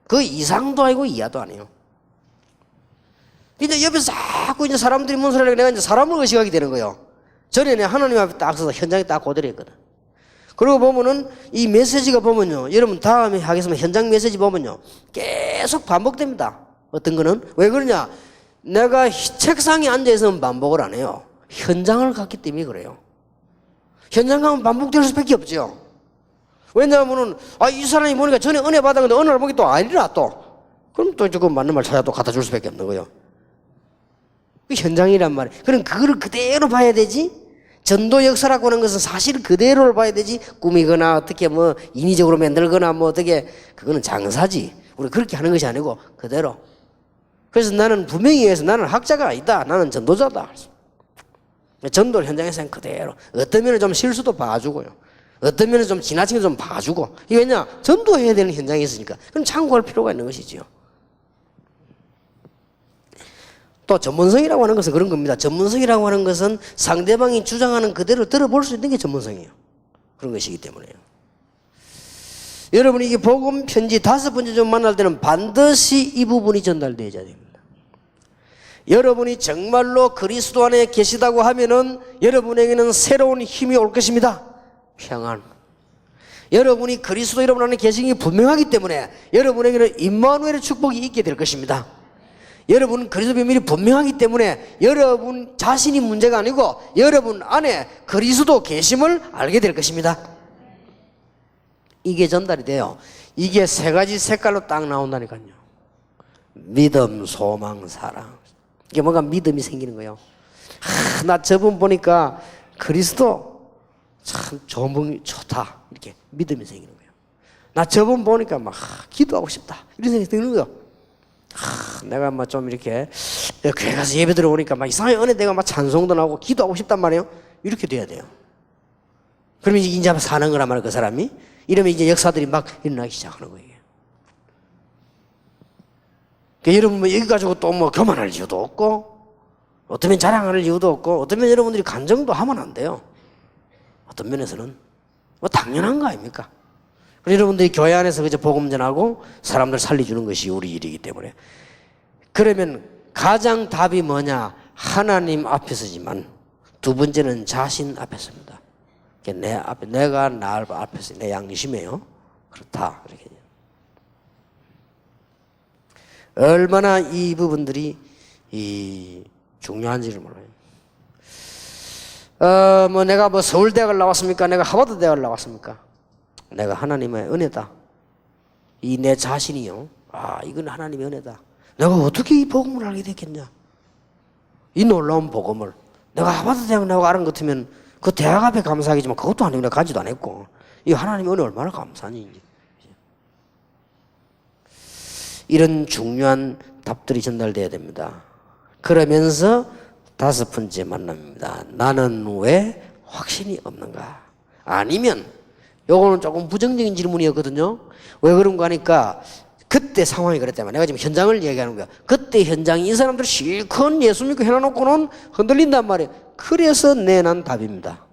그 이상도 아니고 이하도 아니에요. 이제 옆에서 자꾸 이제 사람들이 뭔 소리를 내가 이제 사람을 의식하게 되는 거예요. 전에 내가 하나님 앞에 딱 서서 현장에 딱 고대로 했거든. 그러고 보면은 이 메시지가 보면요. 여러분 다음에 하겠습니다. 현장 메시지 보면요. 계속 반복됩니다. 어떤 거는. 왜 그러냐. 내가 책상에 앉아있으면 반복을 안 해요. 현장을 갔기 때문에 그래요. 현장 가면 반복될 수밖에 없죠. 왜냐하면은 이 사람이 보니까 전에 은혜 받았는데 어느 날 보기 또 아니라 또. 그럼 또 조금 맞는 말 찾아 또 갖다 줄 수밖에 없는 거예요. 그 현장이란 말이에요. 그럼 그거를 그대로 봐야 되지. 전도 역사라고 하는 것은 사실 그대로를 봐야 되지. 꾸미거나 어떻게 뭐 인위적으로 만들거나 뭐 어떻게 그거는 장사지. 우리 그렇게 하는 것이 아니고 그대로. 그래서 나는 분명히 해서 나는 학자가 아니다. 나는 전도자다. 전도 현장에서는 그대로. 어떤 면은 좀 실수도 봐주고요. 어떤 면은 좀 지나친 거 좀 봐주고. 이게 왜냐? 전도해야 되는 현장이 있으니까. 그럼 참고할 필요가 있는 것이지요. 또 전문성이라고 하는 것은 그런 겁니다. 전문성이라고 하는 것은 상대방이 주장하는 그대로 들어볼 수 있는 게 전문성이에요. 그런 것이기 때문에요. 여러분 이게 복음 편지 5번째 좀 만날 때는 반드시 이 부분이 전달되어야 됩니다. 여러분이 정말로 그리스도 안에 계시다고 하면은 여러분에게는 새로운 힘이 올 것입니다. 평안. 여러분이 그리스도 여러분 안에 계신 게 분명하기 때문에 여러분에게는 임마누엘의 축복이 있게 될 것입니다. 여러분 그리스도 비밀이 분명하기 때문에 여러분 자신이 문제가 아니고 여러분 안에 그리스도 계심을 알게 될 것입니다. 이게 전달이 돼요. 이게 3가지 색깔로 딱 나온다니까요. 믿음, 소망, 사랑. 이게 뭔가 믿음이 생기는 거예요. 나 저분 보니까 그리스도 참 좋다. 이렇게 믿음이 생기는 거예요. 나 저분 보니까 막 기도하고 싶다. 이런 생각이 드는 거예요. 내가 막 좀 이렇게 교회 가서 예배 들어오니까 막 이상하게 은혜되고 막 찬송도 나오고 기도하고 싶단 말이에요. 이렇게 돼야 돼요. 그러면 이제 사는 거란 말이에요. 그 사람이. 이러면 이제 역사들이 막 일어나기 시작하는 거예요. 그러니까 여러분 뭐 여기 가지고 또 뭐 교만할 이유도 없고 어떤 면 자랑할 이유도 없고 어떤 면 여러분들이 간증도 하면 안 돼요. 어떤 면에서는 뭐 당연한 거 아닙니까? 그리고 여러분들이 교회 안에서 그저 복음 전하고 사람들 살려주는 것이 우리 일이기 때문에. 그러면 가장 답이 뭐냐? 하나님 앞에서지만 두 번째는 자신 앞에서입니다. 내 앞에, 내가 나 앞에서 내 양심이에요. 그렇다. 이렇게. 얼마나 이 부분들이 중요한지를 몰라요. 뭐 내가 뭐 서울대학을 나왔습니까? 내가 하버드 대학을 나왔습니까? 내가 하나님의 은혜다. 이 내 자신이요. 이건 하나님의 은혜다. 내가 어떻게 이 복음을 알게 됐겠냐? 이 놀라운 복음을. 내가 하버드 대학 나오고 알은 것 같으면 그 대학 앞에 감사하겠지만 그것도 아니고 내가 가지도 안 했고. 이 하나님의 은혜 얼마나 감사하니. 이런 중요한 답들이 전달돼야 됩니다. 그러면서 다섯 번째 만남입니다. 나는 왜 확신이 없는가? 아니면 요거는 조금 부정적인 질문이었거든요. 왜 그런가 하니까 그때 상황이 그랬다면 내가 지금 현장을 얘기하는 거야. 그때 현장이 이 사람들 실컷 예수 믿고 해놔놓고는 흔들린단 말이에요. 그래서 내난 답입니다.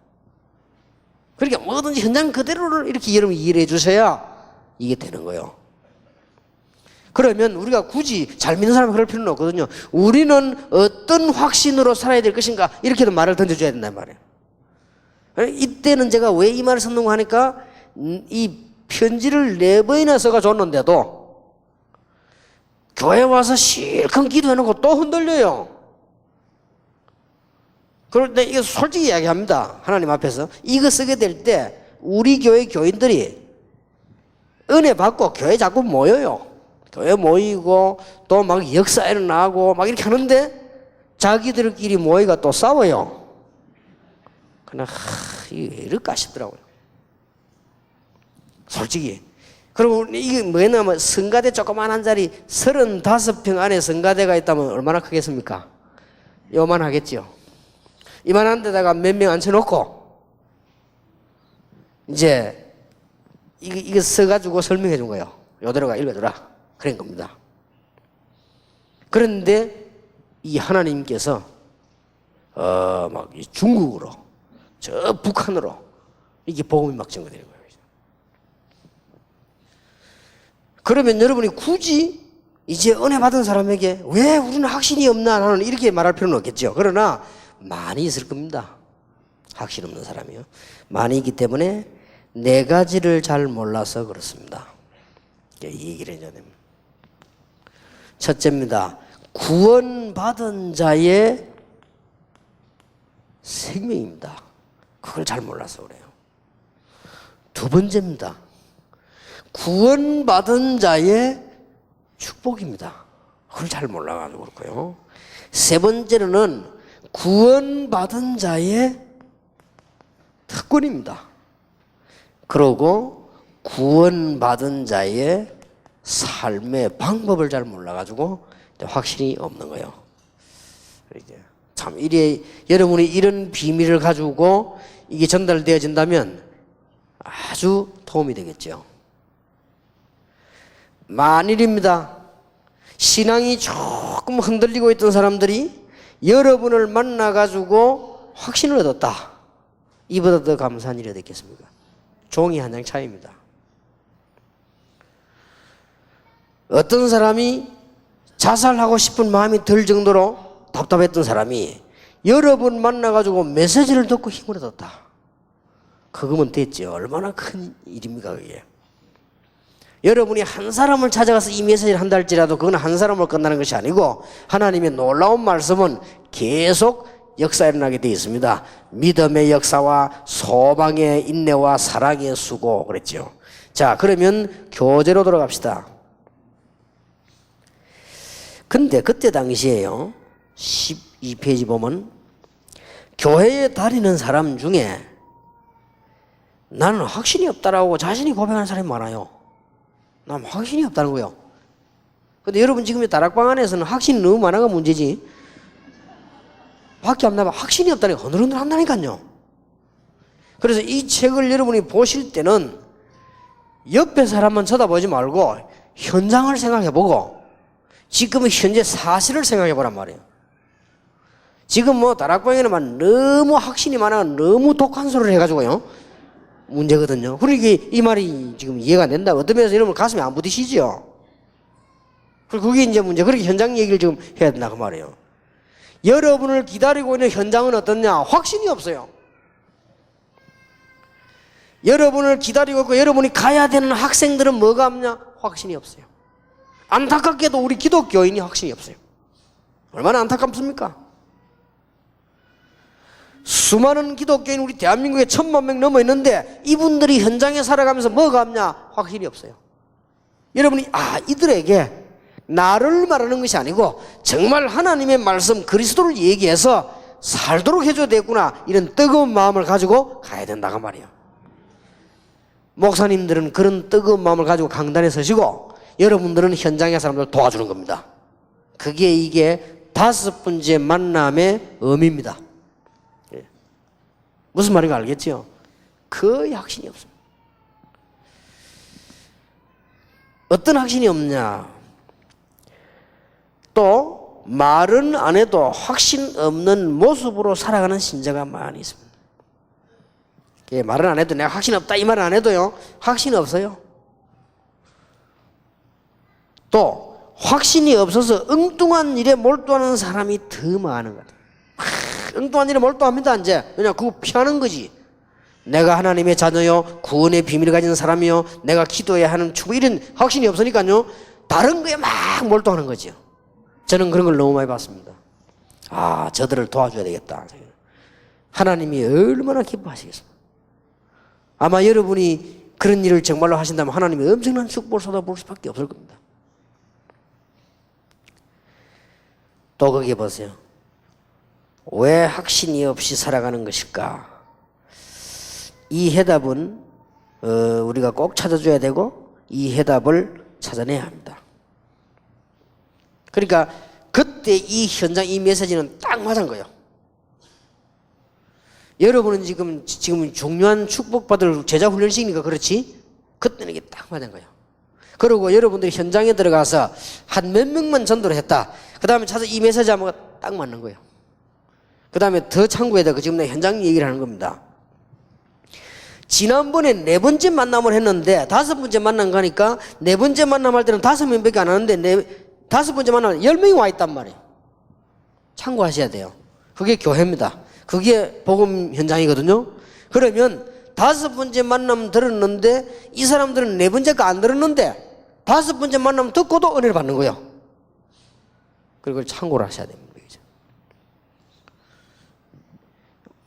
그러니까 뭐든지 현장 그대로를 이렇게 여러분 이해를 해주셔야 이게 되는 거예요. 그러면 우리가 굳이 잘 믿는 사람이 그럴 필요는 없거든요. 우리는 어떤 확신으로 살아야 될 것인가 이렇게도 말을 던져줘야 된단 말이에요. 이때는 제가 왜 이 말을 썼는가 하니까 이 편지를 4번이나 써가 줬는데도 교회 와서 실컷 기도해놓고 또 흔들려요. 그런데 이거 솔직히 이야기합니다. 하나님 앞에서 이거 쓰게 될 때 우리 교회 교인들이 은혜 받고 교회 자꾸 모여요. 교회 모이고 또 막 역사 일어나고 막 이렇게 하는데 자기들끼리 모이가 또 싸워요. 그냥 이게 왜 이럴까 싶더라고요. 솔직히. 그리고 이게 뭐냐면 성가대 조그만한 자리 35평 안에 성가대가 있다면 얼마나 크겠습니까? 요만하겠죠. 이만한 데다가 몇 명 앉혀놓고 이제 이거 써가지고 설명해 준 거예요. 요대로가 읽어주라. 그런 겁니다. 그런데 이 하나님께서 막 중국으로 저 북한으로 이게 복음이 막 전거되는 거예요. 그러면 여러분이 굳이 이제 은혜 받은 사람에게 왜 우리는 확신이 없나 나는 이렇게 말할 필요는 없겠죠. 그러나 많이 있을 겁니다. 확신 없는 사람이요. 많이 있기 때문에 4가지를 잘 몰라서 그렇습니다. 이 얘기를 해야 됩니다. 첫째입니다. 구원받은 자의 생명입니다. 그걸 잘 몰라서 그래요. 두 번째입니다. 구원받은 자의 축복입니다. 그걸 잘 몰라가지고 그렇고요. 세 번째로는 구원받은 자의 특권입니다. 그리고 구원받은 자의 삶의 방법을 잘 몰라가지고 확신이 없는 거예요. 참 이래 여러분이 이런 비밀을 가지고 이게 전달되어진다면 아주 도움이 되겠죠. 만일입니다. 신앙이 조금 흔들리고 있던 사람들이 여러분을 만나가지고 확신을 얻었다. 이보다 더 감사한 일이 됐겠습니까? 종이 한 장 차이입니다. 어떤 사람이 자살하고 싶은 마음이 들 정도로 답답했던 사람이 여러분 만나가지고 메시지를 듣고 힘을 얻었다. 그거면 됐죠. 얼마나 큰 일입니까 그게. 여러분이 한 사람을 찾아가서 이 메시지를 한다 할지라도 그건 한 사람을 끝나는 것이 아니고 하나님의 놀라운 말씀은 계속 역사 일어나게 되어 있습니다. 믿음의 역사와 소망의 인내와 사랑의 수고 그랬죠. 자, 그러면 교재로 돌아갑시다. 근데 그때 당시에요. 12페이지 보면 교회에 다니는 사람 중에 나는 확신이 없다라고 자신이 고백하는 사람이 많아요. 난 확신이 없다는 거예요. 근데 여러분 지금 다락방 안에서는 확신이 너무 많아가 문제지. 밖에 안 나면 확신이 없다니까 흔들흔들 한다니까요. 그래서 이 책을 여러분이 보실 때는 옆에 사람만 쳐다보지 말고 현장을 생각해보고 지금 현재 사실을 생각해보란 말이에요. 지금 뭐 다락방에는 너무 확신이 많아 너무 독한 소리를 해가지고요 문제거든요. 그러니까 이 말이 지금 이해가 안 된다. 어떤 면에서 이러면 가슴에 안 부딪히죠. 그리고 그게 이제 문제. 그렇게 현장 얘기를 지금 해야 된다 그 말이에요. 여러분을 기다리고 있는 현장은 어떻냐? 확신이 없어요. 여러분을 기다리고 있고 여러분이 가야 되는 학생들은 뭐가 없냐? 확신이 없어요. 안타깝게도 우리 기독교인이 확신이 없어요. 얼마나 안타깝습니까? 수많은 기독교인 우리 대한민국에 1,000만 명 넘어 있는데 이분들이 현장에 살아가면서 뭐가 없냐? 확신이 없어요. 여러분이 이들에게 나를 말하는 것이 아니고 정말 하나님의 말씀 그리스도를 얘기해서 살도록 해줘야 되겠구나 이런 뜨거운 마음을 가지고 가야 된다고 말이에요. 목사님들은 그런 뜨거운 마음을 가지고 강단에 서시고 여러분들은 현장의 사람들 도와주는 겁니다. 그게 이게 5번째 만남의 의미입니다. 무슨 말인가 알겠죠? 거의 확신이 없습니다. 어떤 확신이 없냐? 또 말은 안 해도 확신 없는 모습으로 살아가는 신자가 많이 있습니다. 말은 안 해도 내가 확신 없다 이 말은 안 해도요 확신이 없어요. 또 확신이 없어서 엉뚱한 일에 몰두하는 사람이 더 많은 것 같아요. 엉뚱한 일에 몰두합니다 이제. 왜냐 그거 피하는 거지. 내가 하나님의 자녀요 구원의 비밀을 가진 사람이요 내가 기도해야 하는 축복 이런 확신이 없으니까요 다른 거에 막 몰두하는 거죠. 저는 그런 걸 너무 많이 봤습니다. 저들을 도와줘야 되겠다. 하나님이 얼마나 기뻐하시겠습니까? 아마 여러분이 그런 일을 정말로 하신다면 하나님이 엄청난 축복을 쏟아부을 수밖에 없을 겁니다. 또 거기에 보세요. 왜 확신이 없이 살아가는 것일까? 이 해답은 우리가 꼭 찾아줘야 되고 이 해답을 찾아내야 합니다. 그러니까 그때 이 현장 이 메시지는 딱 맞은 거예요. 여러분은 지금 중요한 축복받을 제자 훈련식이니까 그렇지 그때는 이게 딱 맞은 거예요. 그리고 여러분들이 현장에 들어가서 한 몇 명만 전도를 했다. 그 다음에 찾아 이 메시지 하면 딱 맞는 거예요. 그 다음에 더 참고해야 되고 지금 내가 현장 얘기를 하는 겁니다. 지난번에 4번째 만남을 했는데 5번째 만남 가니까 4번째 만남 할 때는 5명밖에 안 하는데 5번째 만나면 10명이 와 있단 말이에요. 참고하셔야 돼요. 그게 교회입니다. 그게 복음 현장이거든요. 그러면 5번째 만남 들었는데 이 사람들은 4번째가 안 들었는데 5번째 만남 듣고도 은혜를 받는 거예요. 그걸 참고를 하셔야 됩니다.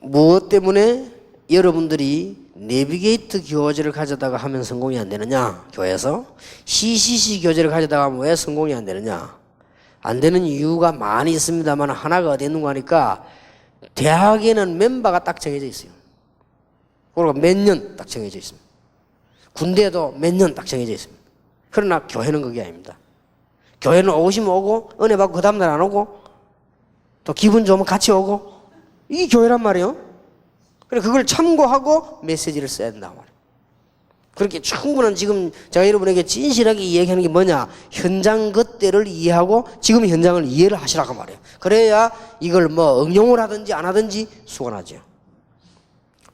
무엇 때문에 여러분들이 내비게이트 교재를 가져다가 하면 성공이 안 되느냐? 교회에서 CCC 교재를 가져다가 하면 왜 성공이 안 되느냐? 안 되는 이유가 많이 있습니다만 하나가 어디 있는가 하니까 대학에는 멤버가 딱 정해져 있어요. 그리고 몇 년 딱 정해져 있습니다. 군대에도 몇 년 딱 정해져 있습니다. 그러나 교회는 그게 아닙니다. 교회는 오고 싶으면 오고 은혜 받고 그 다음날 안 오고 또 기분 좋으면 같이 오고 이게 교회란 말이에요. 그래 그걸 참고하고 메시지를 써야 된다고 말이에요. 그렇게 충분한 지금 제가 여러분에게 진실하게 이야기하는 게 뭐냐? 현장 그때를 이해하고 지금 현장을 이해를 하시라고 말이에요. 그래야 이걸 뭐 응용을 하든지 안 하든지 수월하죠.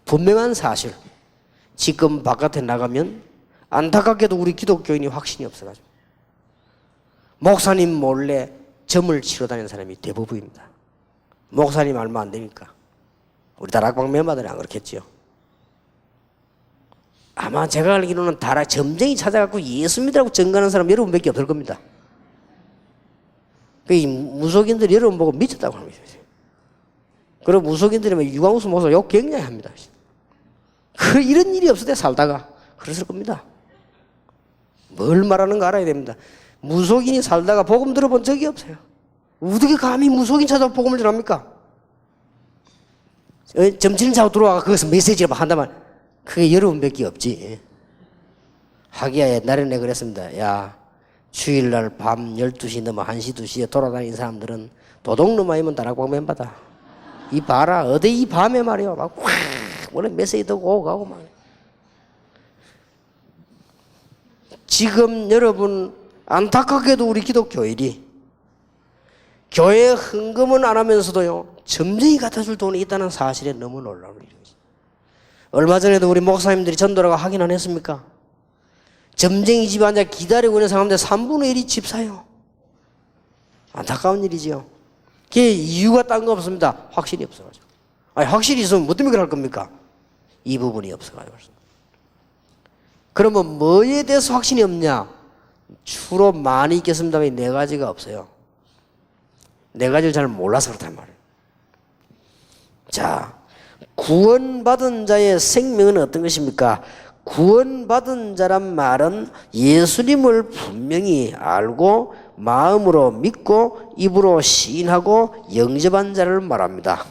분명한 사실 지금 바깥에 나가면 안타깝게도 우리 기독교인이 확신이 없어가지고 목사님 몰래 점을 치러 다니는 사람이 대부분입니다. 목사님 알면 안 되니까. 우리 다락방 멤버들이 안 그렇겠죠. 아마 제가 알기로는 점쟁이 찾아갖고 예수 믿으라고 증거하는 사람 여러분밖에 없을 겁니다. 그 무속인들이 여러분 보고 미쳤다고 합니다. 그리고 무속인들이 유광수 목사 욕 굉장히 합니다. 이런 일이 없을 때 살다가 그랬을 겁니다. 뭘 말하는가 알아야 됩니다. 무속인이 살다가 복음 들어본 적이 없어요. 어떻게 감히 무속인 찾아서 복음을 전합니까? 점치는 자고 들어와서 거기서 메시지를 한다면 그게 여러분밖에 없지. 하기야 옛날에 내가 그랬습니다. 야 주일날 밤 12시 넘어 1시 2시에 돌아다니는 사람들은 도둑놈 아니면 다락방 멤버다. 이 봐라 어디 이 밤에 말이야 막 확 원래 메시지 듣고 오고 가고 막. 지금 여러분 안타깝게도 우리 기독교인이 교회 헌금은 안 하면서도요, 점쟁이 갖다 줄 돈이 있다는 사실에 너무 놀라운 일이죠. 얼마 전에도 우리 목사님들이 전도라고 확인 안 했습니까? 점쟁이 집에 앉아 기다리고 있는 사람들 3분의 1이 집 사요. 안타까운 일이지요. 그게 이유가 딴 거 없습니다. 확신이 없어가지고. 아니, 확실히 있으면 뭐 때문에 그럴 겁니까? 이 부분이 없어가지고. 그러면 뭐에 대해서 확신이 없냐? 주로 많이 있겠습니다만 네 가지가 없어요. 네 가지를 잘 몰라서 그렇단 말이에요. 자, 구원받은 자의 생명은 어떤 것입니까? 구원받은 자란 말은 예수님을 분명히 알고 마음으로 믿고 입으로 시인하고 영접한 자를 말합니다.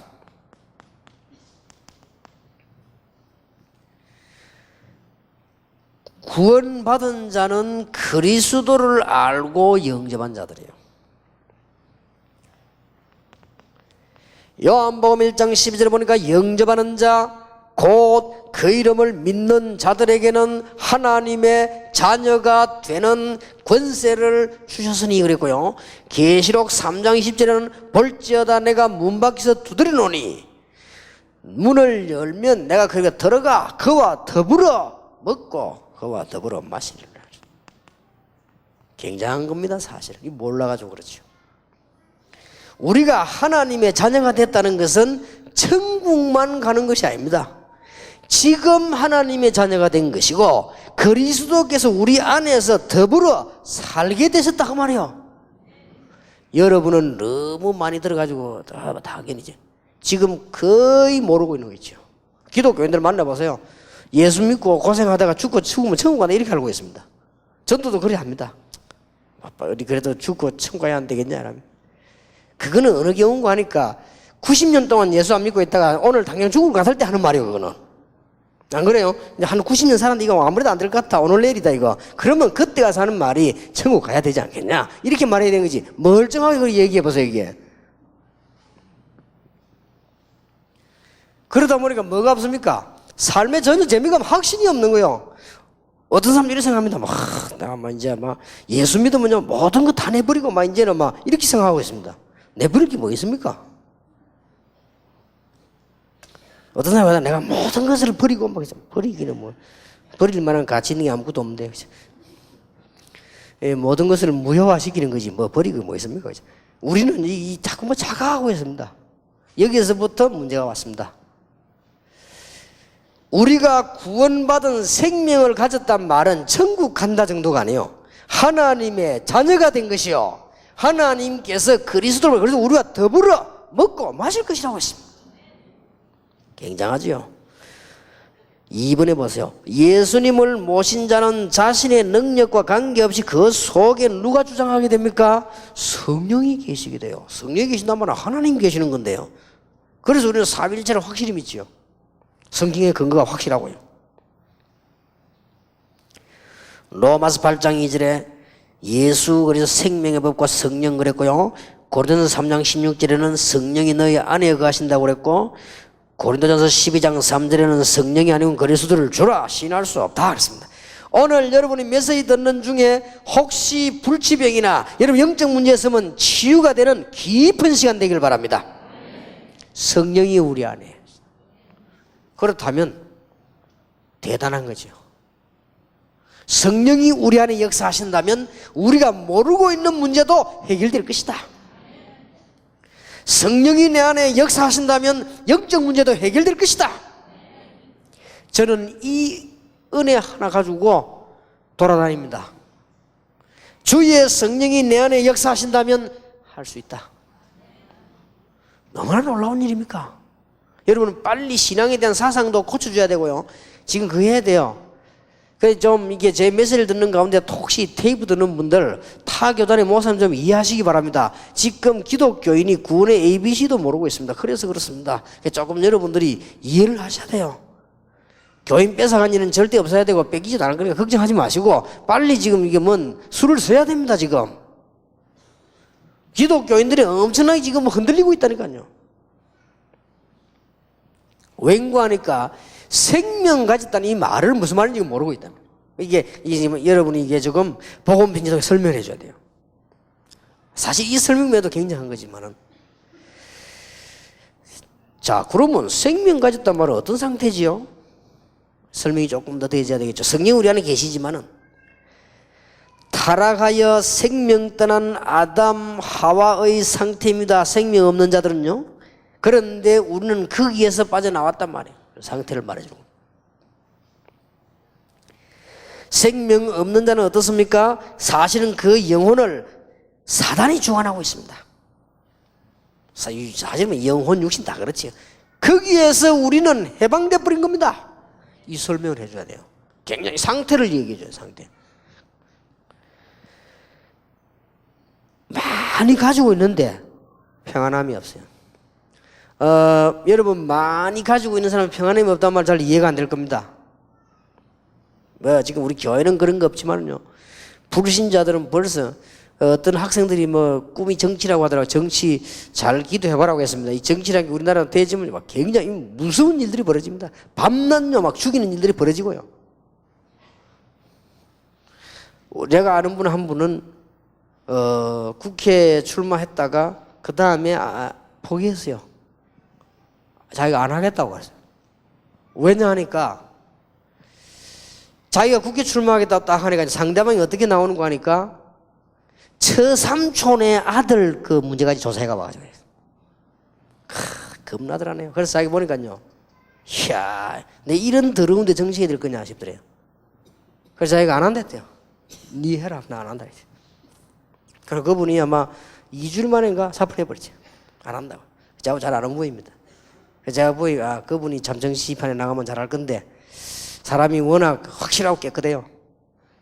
구원받은 자는 그리스도를 알고 영접한 자들이에요. 요한복음 1장 12절에 보니까 영접하는 자 곧 그 이름을 믿는 자들에게는 하나님의 자녀가 되는 권세를 주셨으니 그랬고요. 계시록 3장 20절에는 볼지어다 내가 문 밖에서 두드리노니 문을 열면 내가 거기에 들어가 그와 더불어 먹고 그와 더불어 마시리라. 굉장한 겁니다. 사실은. 몰라가지고 그렇죠. 우리가 하나님의 자녀가 됐다는 것은 천국만 가는 것이 아닙니다. 지금 하나님의 자녀가 된 것이고 그리스도께서 우리 안에서 더불어 살게 되셨다고 말이에요. 여러분은 너무 많이 들어가지고 다 하긴이죠. 지금 거의 모르고 있는 거죠. 기독교인들 만나보세요. 예수 믿고 고생하다가 죽고 죽으면 천국 가나 이렇게 알고 있습니다. 전도도 그래 합니다. 어디 그래도 죽고 천국 가야 안 되겠냐 라면. 그거는 어느 경우인가 하니까 90년 동안 예수 안 믿고 있다가 오늘 당장 죽을 것 같을 때 하는 말이에요. 그거는. 안 그래요? 한 90년 살았는데 이거 아무래도 안 될 것 같아. 오늘 내일이다 이거. 그러면 그때 가서 하는 말이 천국 가야 되지 않겠냐. 이렇게 말해야 되는 거지. 멀쩡하게 그걸 얘기해 보세요 이게. 그러다 보니까 뭐가 없습니까? 삶에 전혀 재미가 확신이 없는 거예요. 어떤 사람들이 이렇게 생각합니다. 내가 이제 예수 믿으면 모든 거 다 내버리고 이제는 이렇게 생각하고 있습니다. 내버릴 게 뭐 있습니까? 어떤 사람은 내가 모든 것을 버리고 버리기는 버릴 만한 가치 있는 게 아무것도 없는데 모든 것을 무효화시키는 거지 버리고 뭐 있습니까? 우리는 자꾸 자각하고 있습니다. 여기서부터 문제가 왔습니다. 우리가 구원받은 생명을 가졌단 말은 천국 간다 정도가 아니에요. 하나님의 자녀가 된 것이요. 하나님께서 그리스도를 그래서 우리가 더불어 먹고 마실 것이라고 했습니다. 굉장하지요. 2번에 보세요. 예수님을 모신 자는 자신의 능력과 관계없이 그 속에 누가 주장하게 됩니까? 성령이 계시게 돼요. 성령이 계신단 말은 하나님 계시는 건데요. 그래서 우리는 삼위일체를 확실히 믿지요. 성경의 근거가 확실하고요. 로마서 8장 2절에 예수 그래서 생명의 법과 성령 그랬고요. 고린도전서 3장 16절에는 성령이 너희 안에 거하신다고 그랬고 고린도전서 12장 3절에는 성령이 아니면 그리스도를 주라 시인할 수 없다 그랬습니다. 오늘 여러분이 메시지 듣는 중에 혹시 불치병이나 여러분 영적 문제 있으면 치유가 되는 깊은 시간 되길 바랍니다. 성령이 우리 안에 그렇다면 대단한 거죠. 성령이 우리 안에 역사하신다면 우리가 모르고 있는 문제도 해결될 것이다. 성령이 내 안에 역사하신다면 영적 문제도 해결될 것이다. 저는 이 은혜 하나 가지고 돌아다닙니다. 주의 성령이 내 안에 역사하신다면 할 수 있다. 너무나 놀라운 일입니까? 여러분은 빨리 신앙에 대한 사상도 고쳐줘야 되고요. 지금 그거 해야 돼요. 그래서 좀 이게 제 메시지를 듣는 가운데 혹시 테이프 듣는 분들 타 교단의 목사님 좀 이해하시기 바랍니다. 지금 기독교인이 구원의 ABC도 모르고 있습니다. 그래서 그렇습니다. 조금 여러분들이 이해를 하셔야 돼요. 교인 뺏어간 일은 절대 없어야 되고 뺏기지도 않을 거니까 걱정하지 마시고 빨리 지금 이게 수를 써야 됩니다. 지금 기독교인들이 엄청나게 지금 흔들리고 있다니까요. 웬고하니까 생명 가졌다는 이 말을 무슨 말인지 모르고 있다. 이게 여러분이 이게 지금 복음 편지도 설명해 줘야 돼요. 사실 이 설명에도 굉장한 거지만은. 자, 그러면 생명 가졌단 말은 어떤 상태지요? 설명이 조금 더 되어야 되겠죠. 성령 우리 안에 계시지만은 타락하여 생명 떠난 아담 하와의 상태입니다. 생명 없는 자들은요. 그런데 우리는 거기에서 빠져나왔단 말이에요. 상태를 말해주고. 생명 없는 자는 어떻습니까? 사실은 그 영혼을 사단이 주관하고 있습니다. 사실은 영혼, 육신 다 그렇지. 거기에서 우리는 해방돼 버린 겁니다. 이 설명을 해줘야 돼요. 굉장히 상태를 얘기해줘요. 상태. 많이 가지고 있는데 평안함이 없어요. 여러분 많이 가지고 있는 사람은 평안함이 없단 말 잘 이해가 안 될 겁니다. 지금 우리 교회는 그런 거 없지만요. 불신자들은 벌써 어떤 학생들이 꿈이 정치라고 하더라고요. 정치 잘 기도해보라고 했습니다. 이 정치라는 게 우리나라 대지면 막 굉장히 무서운 일들이 벌어집니다. 밤낮요 막 죽이는 일들이 벌어지고요. 제가 아는 분 한 분은 국회에 출마했다가 그 다음에 포기했어요. 자기가 안 하겠다고 했어요. 왜냐 하니까 자기가 국회 출마하겠다 딱 하니까 상대방이 어떻게 나오는 거 하니까 처삼촌의 아들 그 문제까지 조사해가 봐가지고 겁나더라네요. 그래서 자기 보니까요, 이야, 내 이런 더러운데 정치해야 될 거냐 싶더래요. 그래서 자기가 안 한댔대요. 니 해라, 나 안 한다. 그래서 그분이 아마 2주일 만인가 사표해버리죠. 안 한다고. 저하고 잘 아는 분입니다. 그래서 제가 보니 그분이 참 정치판에 나가면 잘할 건데 사람이 워낙 확실하고 깨끗해요.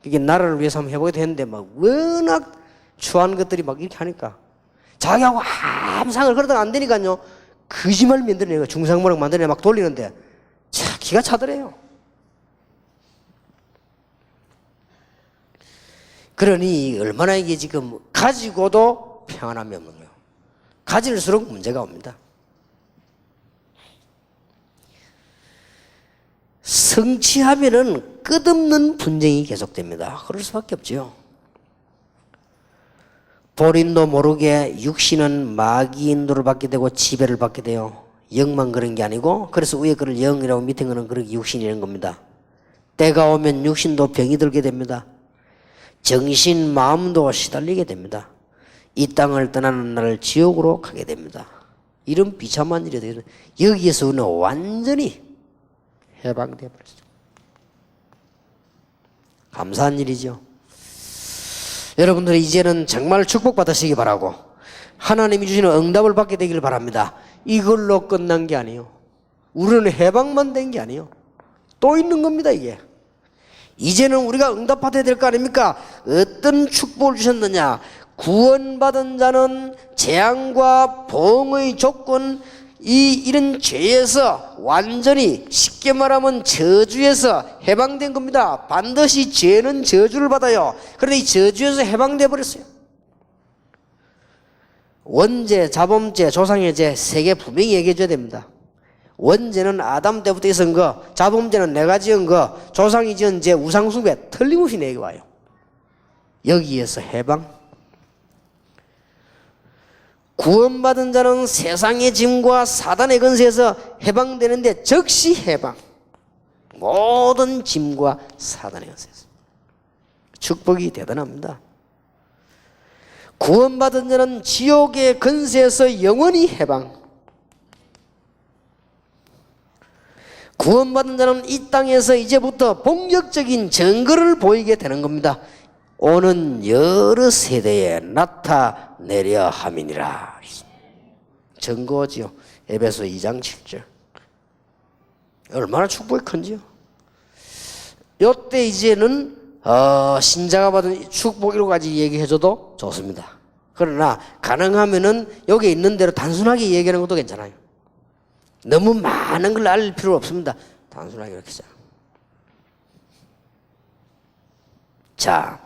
이게 나라를 위해서 한번 해보기도 했는데 막 워낙 추한 것들이 막 이렇게 하니까 자기하고 함상을 그러다가 안 되니까요 거짓말 만들어내고 중상모략 만들어내 막 돌리는데 참 기가 차더래요. 그러니 얼마나 이게 지금 가지고도 평안함이 없는 거예요. 가질수록 문제가 옵니다. 성취하면은 끝없는 분쟁이 계속됩니다. 그럴 수밖에 없죠. 본인도 모르게 육신은 마귀 인도를 받게 되고 지배를 받게 돼요. 영만 그런 게 아니고, 그래서 위에 그걸 영이라고 밑에 거는 그렇게 육신이라는 겁니다. 때가 오면 육신도 병이 들게 됩니다. 정신, 마음도 시달리게 됩니다. 이 땅을 떠나는 날 지옥으로 가게 됩니다. 이런 비참한 일이 되거든요. 여기에서 우리는 완전히 해방되어 버렸어요. 감사한 일이죠. 여러분들이 이제는 정말 축복받으시기 바라고 하나님이 주시는 응답을 받게 되기를 바랍니다. 이걸로 끝난 게 아니에요. 우리는 해방만 된 게 아니에요. 또 있는 겁니다. 이게 이제는 우리가 응답받아야 될 거 아닙니까? 어떤 축복을 주셨느냐? 구원받은 자는 재앙과 봉의 조건 이런 죄에서 완전히 쉽게 말하면 저주에서 해방된 겁니다. 반드시 죄는 저주를 받아요. 그런데 이 저주에서 해방돼 버렸어요. 원죄, 자범죄, 조상의 죄 세 개 분명히 얘기해 줘야 됩니다. 원죄는 아담 때부터 있은 거, 자범죄는 내가 지은 거, 조상이 지은 죄, 우상숭배 틀림없이 내게 와요. 여기에서 해방. 구원받은 자는 세상의 짐과 사단의 권세에서 해방되는데 즉시 해방. 모든 짐과 사단의 권세에서. 축복이 대단합니다. 구원받은 자는 지옥의 권세에서 영원히 해방. 구원받은 자는 이 땅에서 이제부터 본격적인 증거를 보이게 되는 겁니다. 오는 여러 세대에 나타내려 함이니라. 증거지요. 에베소 2장 7절. 얼마나 축복이 큰지요. 이때 이제는 신자가 받은 축복 이런 가지 얘기해줘도 좋습니다. 그러나 가능하면은 여기 있는 대로 단순하게 얘기하는 것도 괜찮아요. 너무 많은 걸 알릴 필요 없습니다. 단순하게 이렇게 자. 자,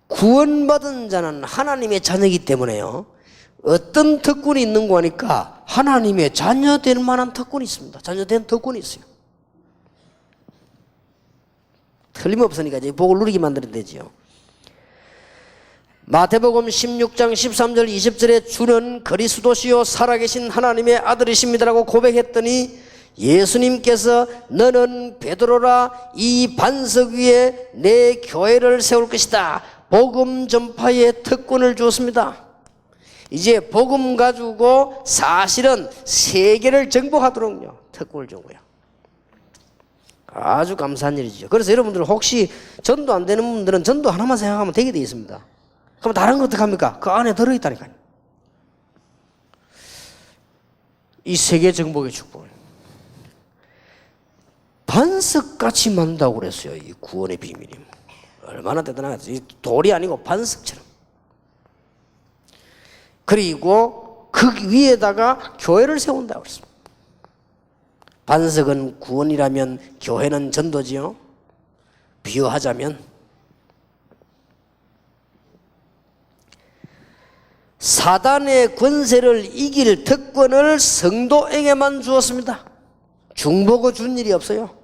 구원받은 자는 하나님의 자녀이기 때문에요. 어떤 특권이 있는 거 하니까 하나님의 자녀 될 만한 특권이 있습니다. 자녀 된 특권이 있어요. 틀림없으니까 이제 복을 누리게 만들면 되지요. 마태복음 16장 13절 20절에 주는 그리스도시요 살아계신 하나님의 아들이십니다라고 고백했더니 예수님께서 너는 베드로라, 이 반석 위에 내 교회를 세울 것이다. 복음 전파의 특권을 주었습니다. 이제 복음 가지고 사실은 세계를 정복하도록요 특권을 준 거예요. 아주 감사한 일이죠. 그래서 여러분들 혹시 전도 안 되는 분들은 전도 하나만 생각하면 되게 되어 있습니다. 그럼 다른 거 어떡합니까? 그 안에 들어있다니까요. 이 세계 정복의 축복을 반석같이 만든다고 그랬어요. 이 구원의 비밀이 얼마나 대단하겠어요. 이 돌이 아니고 반석처럼. 그리고 그 위에다가 교회를 세운다고 그랬습니다. 반석은 구원이라면 교회는 전도지요. 비유하자면 사단의 권세를 이길 특권을 성도에게만 주었습니다. 중보고 준 일이 없어요.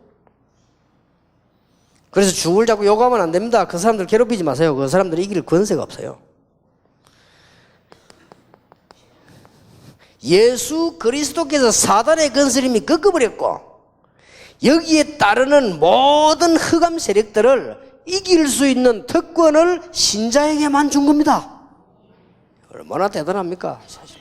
그래서 중을 자꾸 요구하면 안 됩니다. 그 사람들 괴롭히지 마세요. 그 사람들이 이길 권세가 없어요. 예수 그리스도께서 사단의 권세를 이미 꺾어버렸고 여기에 따르는 모든 흑암 세력들을 이길 수 있는 특권을 신자에게만 준 겁니다. 얼마나 대단합니까? 사실.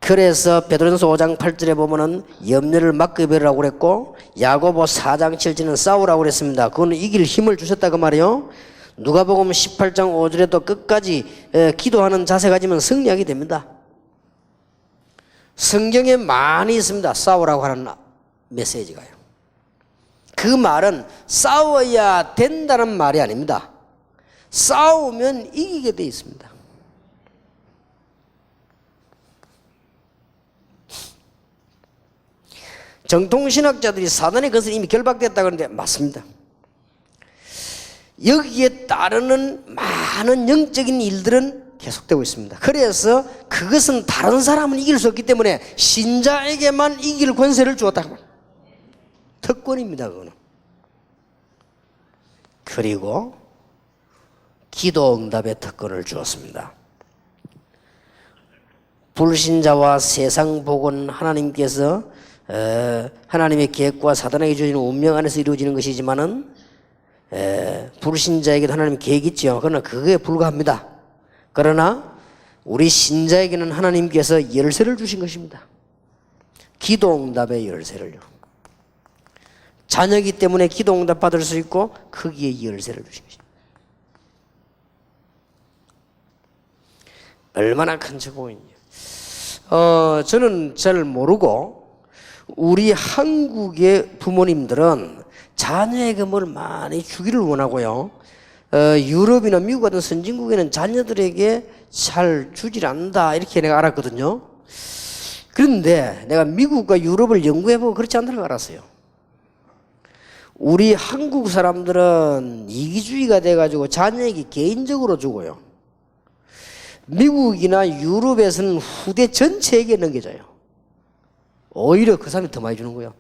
그래서 베드로전서 5장 8절에 보면은 염려를 막급이라고 그랬고 야고보 4장 7절은 싸우라고 그랬습니다. 그거는 이길 힘을 주셨다 그 말이에요. 누가복음 18장 5절에도 끝까지 기도하는 자세 가지면 승리하게 됩니다. 성경에 많이 있습니다. 싸우라고 하는 메시지가요. 그 말은 싸워야 된다는 말이 아닙니다. 싸우면 이기게 돼 있습니다. 정통신학자들이 사단의 것은 이미 결박됐다 그러는데 맞습니다. 여기에 따르는 많은 영적인 일들은 계속되고 있습니다. 그래서 그것은 다른 사람은 이길 수 없기 때문에 신자에게만 이길 권세를 주었다. 특권입니다. 그거는. 그리고 기도 응답의 특권을 주었습니다. 불신자와 세상 복은 하나님께서 하나님의 계획과 사단에게 주어지는 운명 안에서 이루어지는 것이지만은 불신자에게도 하나님 계획이 있죠. 그러나 그게 불가합니다. 그러나 우리 신자에게는 하나님께서 열쇠를 주신 것입니다. 기도응답의 열쇠를요. 자녀이기 때문에 기도응답 받을 수 있고 거기에 열쇠를 주신 것입니다. 얼마나 큰 축복인지. 저는 잘 모르고 우리 한국의 부모님들은 자녀에게 뭘 많이 주기를 원하고요. 유럽이나 미국 같은 선진국에는 자녀들에게 잘 주질 않는다 이렇게 내가 알았거든요. 그런데 내가 미국과 유럽을 연구해보고 그렇지 않다는 걸 알았어요. 우리 한국 사람들은 이기주의가 돼가지고 자녀에게 개인적으로 주고요. 미국이나 유럽에서는 후대 전체에게 넘겨줘요. 오히려 그 사람이 더 많이 주는 거예요.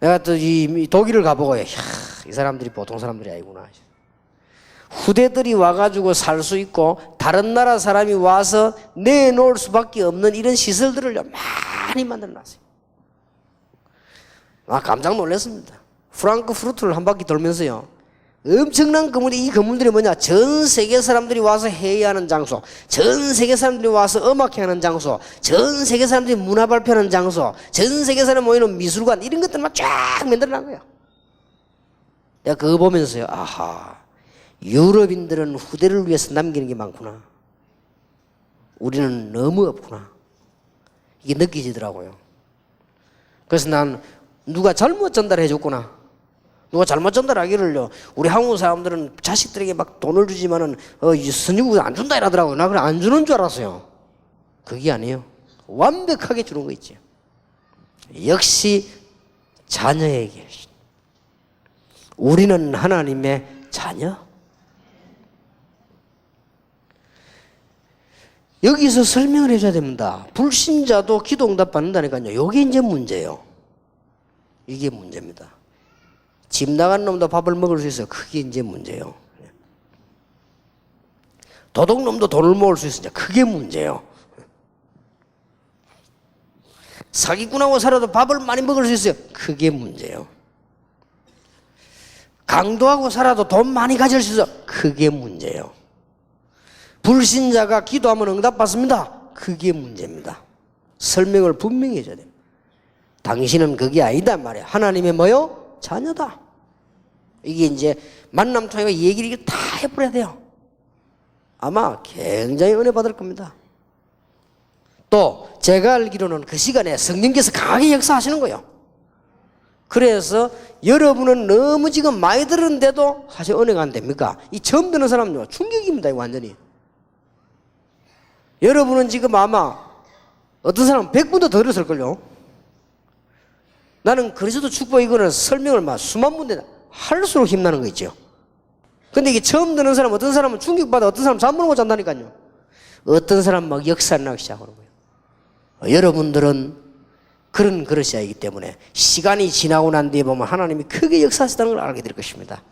내가 또 이 독일을 가보고 이 사람들이 보통 사람들이 아니구나. 후대들이 와가지고 살 수 있고 다른 나라 사람이 와서 내놓을 수밖에 없는 이런 시설들을 많이 만들어놨어요. 깜짝 놀랐습니다. 프랑크푸르트를 한 바퀴 돌면서요. 엄청난 건물이, 이 건물들이 뭐냐? 전 세계 사람들이 와서 회의하는 장소, 전 세계 사람들이 와서 음악회 하는 장소, 전 세계 사람들이 문화 발표하는 장소, 전 세계 사람 모이는 미술관, 이런 것들만 쫙 만들어 놓은 거예요. 내가 그거 보면서요, 아하, 유럽인들은 후대를 위해서 남기는 게 많구나. 우리는 너무 없구나. 이게 느껴지더라고요. 그래서 난 누가 잘못 전달해 줬구나. 누가 잘못 전달하기를요. 우리 한국 사람들은 자식들에게 막 돈을 주지만은 선진국에 안 준다 이러더라고요. 나 그래 안 주는 줄 알았어요. 그게 아니에요. 완벽하게 주는 거 있죠. 역시 자녀에게. 우리는 하나님의 자녀. 여기서 설명을 해줘야 됩니다. 불신자도 기도 응답 받는다니까요. 이게 이제 문제예요. 이게 문제입니다. 집 나간 놈도 밥을 먹을 수 있어요. 그게 이제 문제예요. 도둑놈도 돈을 모을 수 있으니까 그게 문제예요. 사기꾼하고 살아도 밥을 많이 먹을 수 있어요. 그게 문제예요. 강도하고 살아도 돈 많이 가질 수 있어. 그게 문제예요. 불신자가 기도하면 응답받습니다. 그게 문제입니다. 설명을 분명히 해줘야 됩니다. 당신은 그게 아니다 말이야. 하나님의 뭐요? 자녀다. 이게 이제 만남 통해서 이 얘기를 다 해버려야 돼요. 아마 굉장히 은혜 받을 겁니다. 또 제가 알기로는 그 시간에 성령께서 강하게 역사하시는 거예요. 그래서 여러분은 너무 지금 많이 들었는데도 사실 은혜가 안 됩니까? 이 처음 듣는 사람은요 충격입니다. 이거 완전히. 여러분은 지금 아마 어떤 사람은 100분도 더 들었을걸요. 나는 그리스도 축복 이거는 설명을 막 수만 분대 할수록 힘나는 거 있죠. 근데 이게 처음 듣는 사람, 어떤 사람은 충격받아, 어떤 사람은 잠 못 잔다니까요. 어떤 사람은 막 역사를 나기 시작하는 거예요. 여러분들은 그런 그릇이기 때문에 시간이 지나고 난 뒤에 보면 하나님이 크게 역사하시다는 걸 알게 될 것입니다.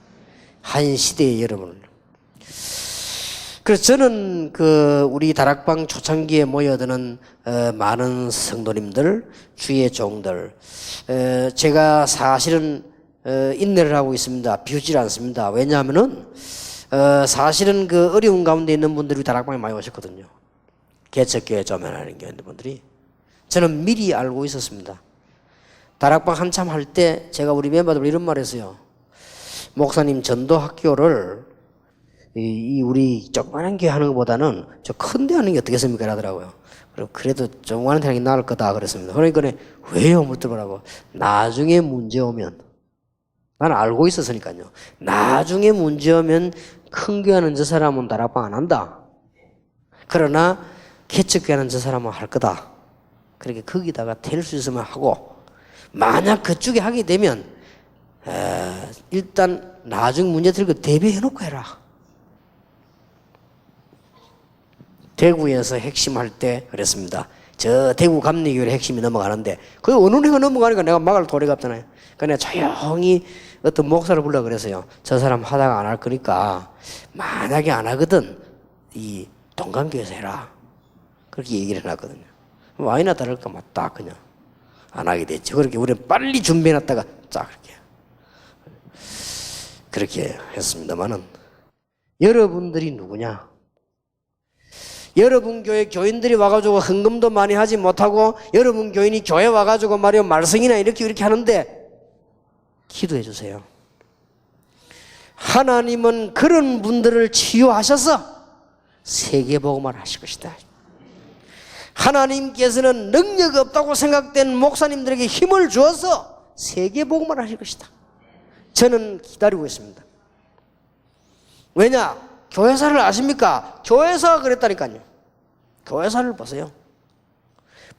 한 시대의 여러분을. 그래서 저는 우리 다락방 초창기에 모여드는 많은 성도님들, 주의 종들, 제가 사실은 인내를 하고 있습니다. 비웃질 않습니다. 왜냐하면은 사실은 그 어려운 가운데 있는 분들이 다락방에 많이 오셨거든요. 개척교회 조면하는 교회 분들이. 저는 미리 알고 있었습니다. 다락방 한참 할 때 제가 우리 멤버들 이런 말 했어요. 목사님 전도 학교를 우리 조그마한 교회 하는 것보다는 저 큰 데 하는 게 어떻겠습니까? 이러더라고요. 그래도 조그마한 데 하는 게 나을 거다 그랬습니다. 그러니까 왜요? 묻더라고. 나중에 문제 오면, 나는 알고 있었으니까요. 나중에 문제 오면 큰 교회 하는 저 사람은 다락방 안 한다. 그러나 개척교회 하는 저 사람은 할 거다. 그렇게 거기다가 될 수 있으면 하고, 만약 그쪽에 하게 되면 일단 나중 문제 들고 대비해놓고 해라. 대구에서 핵심할 때 그랬습니다. 저 대구 감리교회 핵심이 넘어가는데 그 어느 해가 넘어가니까 내가 막을 도리가 없잖아요. 그러니까 조용히 어떤 목사를 불러 그래서요. 저 사람 하다가 안 할 거니까 만약에 안 하거든 이 동강교회에서 해라. 그렇게 얘기를 해놨거든요. 와이나 다를까 딱 그냥 안 하게 됐죠. 그렇게 우리는 빨리 준비해놨다가 쫙 그렇게 했습니다만은 여러분들이 누구냐? 여러분 교회 교인들이 와가지고 헌금도 많이 하지 못하고 여러분 교인이 교회 와가지고 말이요 말썽이나 이렇게 하는데 기도해 주세요. 하나님은 그런 분들을 치유하셔서 세계복음을 하실 것이다. 하나님께서는 능력 없다고 생각된 목사님들에게 힘을 주어서 세계복음을 하실 것이다. 저는 기다리고 있습니다. 왜냐? 교회사를 아십니까? 교회사가 그랬다니까요. 교회사를 보세요.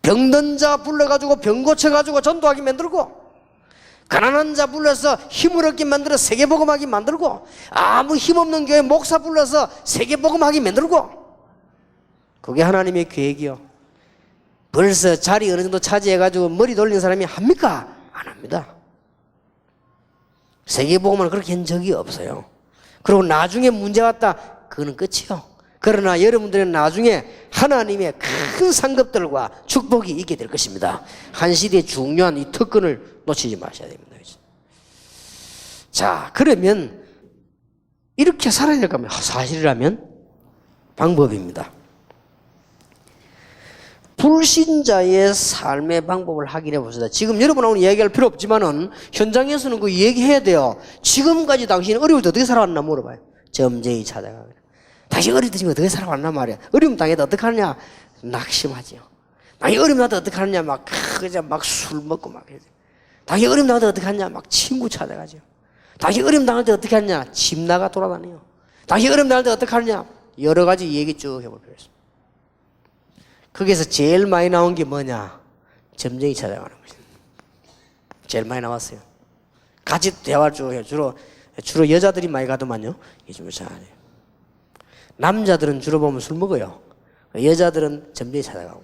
병든 자 불러가지고 병 고쳐가지고 전도하게 만들고, 가난한 자 불러서 힘을 얻게 만들어 세계복음하게 만들고, 아무 힘없는 교회 목사 불러서 세계복음하게 만들고, 그게 하나님의 계획이요. 벌써 자리 어느 정도 차지해가지고 머리 돌린 사람이 합니까? 안 합니다. 세계복음은 그렇게 한 적이 없어요. 그리고 나중에 문제 왔다, 그거는 끝이요. 그러나 여러분들은 나중에 하나님의 큰 상급들과 축복이 있게 될 것입니다. 한 시대의 중요한 이 특권을 놓치지 마셔야 됩니다. 자, 그러면 이렇게 살아야 될 거면 사실이라면 방법입니다. 불신자의 삶의 방법을 확인해 봅시다. 지금 여러분하고는 얘기할 필요 없지만은 현장에서는 그 얘기해야 돼요. 지금까지 당신이 어려울 때 어떻게 살아왔나 물어봐요. 점쟁이 찾아가면. 당신 어릴 때 지금 어떻게 살아왔나 말이야. 어려움 당해도 어떻게 하느냐? 낙심하죠. 당신 어려움 나도 어떻게 하느냐? 막 술 먹고 막 해야죠. 당신 어려움 나도 어떻게 하느냐? 막 친구 찾아가죠. 당신 어려움 당할 때 어떻게 하느냐? 집 나가 돌아다녀요. 당신 어려움 당할 때 어떻게 하느냐? 여러 가지 얘기 쭉 해볼 필요 있습니다. 거기서 제일 많이 나온 게 뭐냐? 점쟁이 찾아가는 거죠. 제일 많이 나왔어요. 같이 대화를 쭉 해요. 주로 여자들이 많이 가더만요. 요즘은 잘 안 해요. 남자들은 주로 보면 술 먹어요. 여자들은 점쟁이 찾아가고.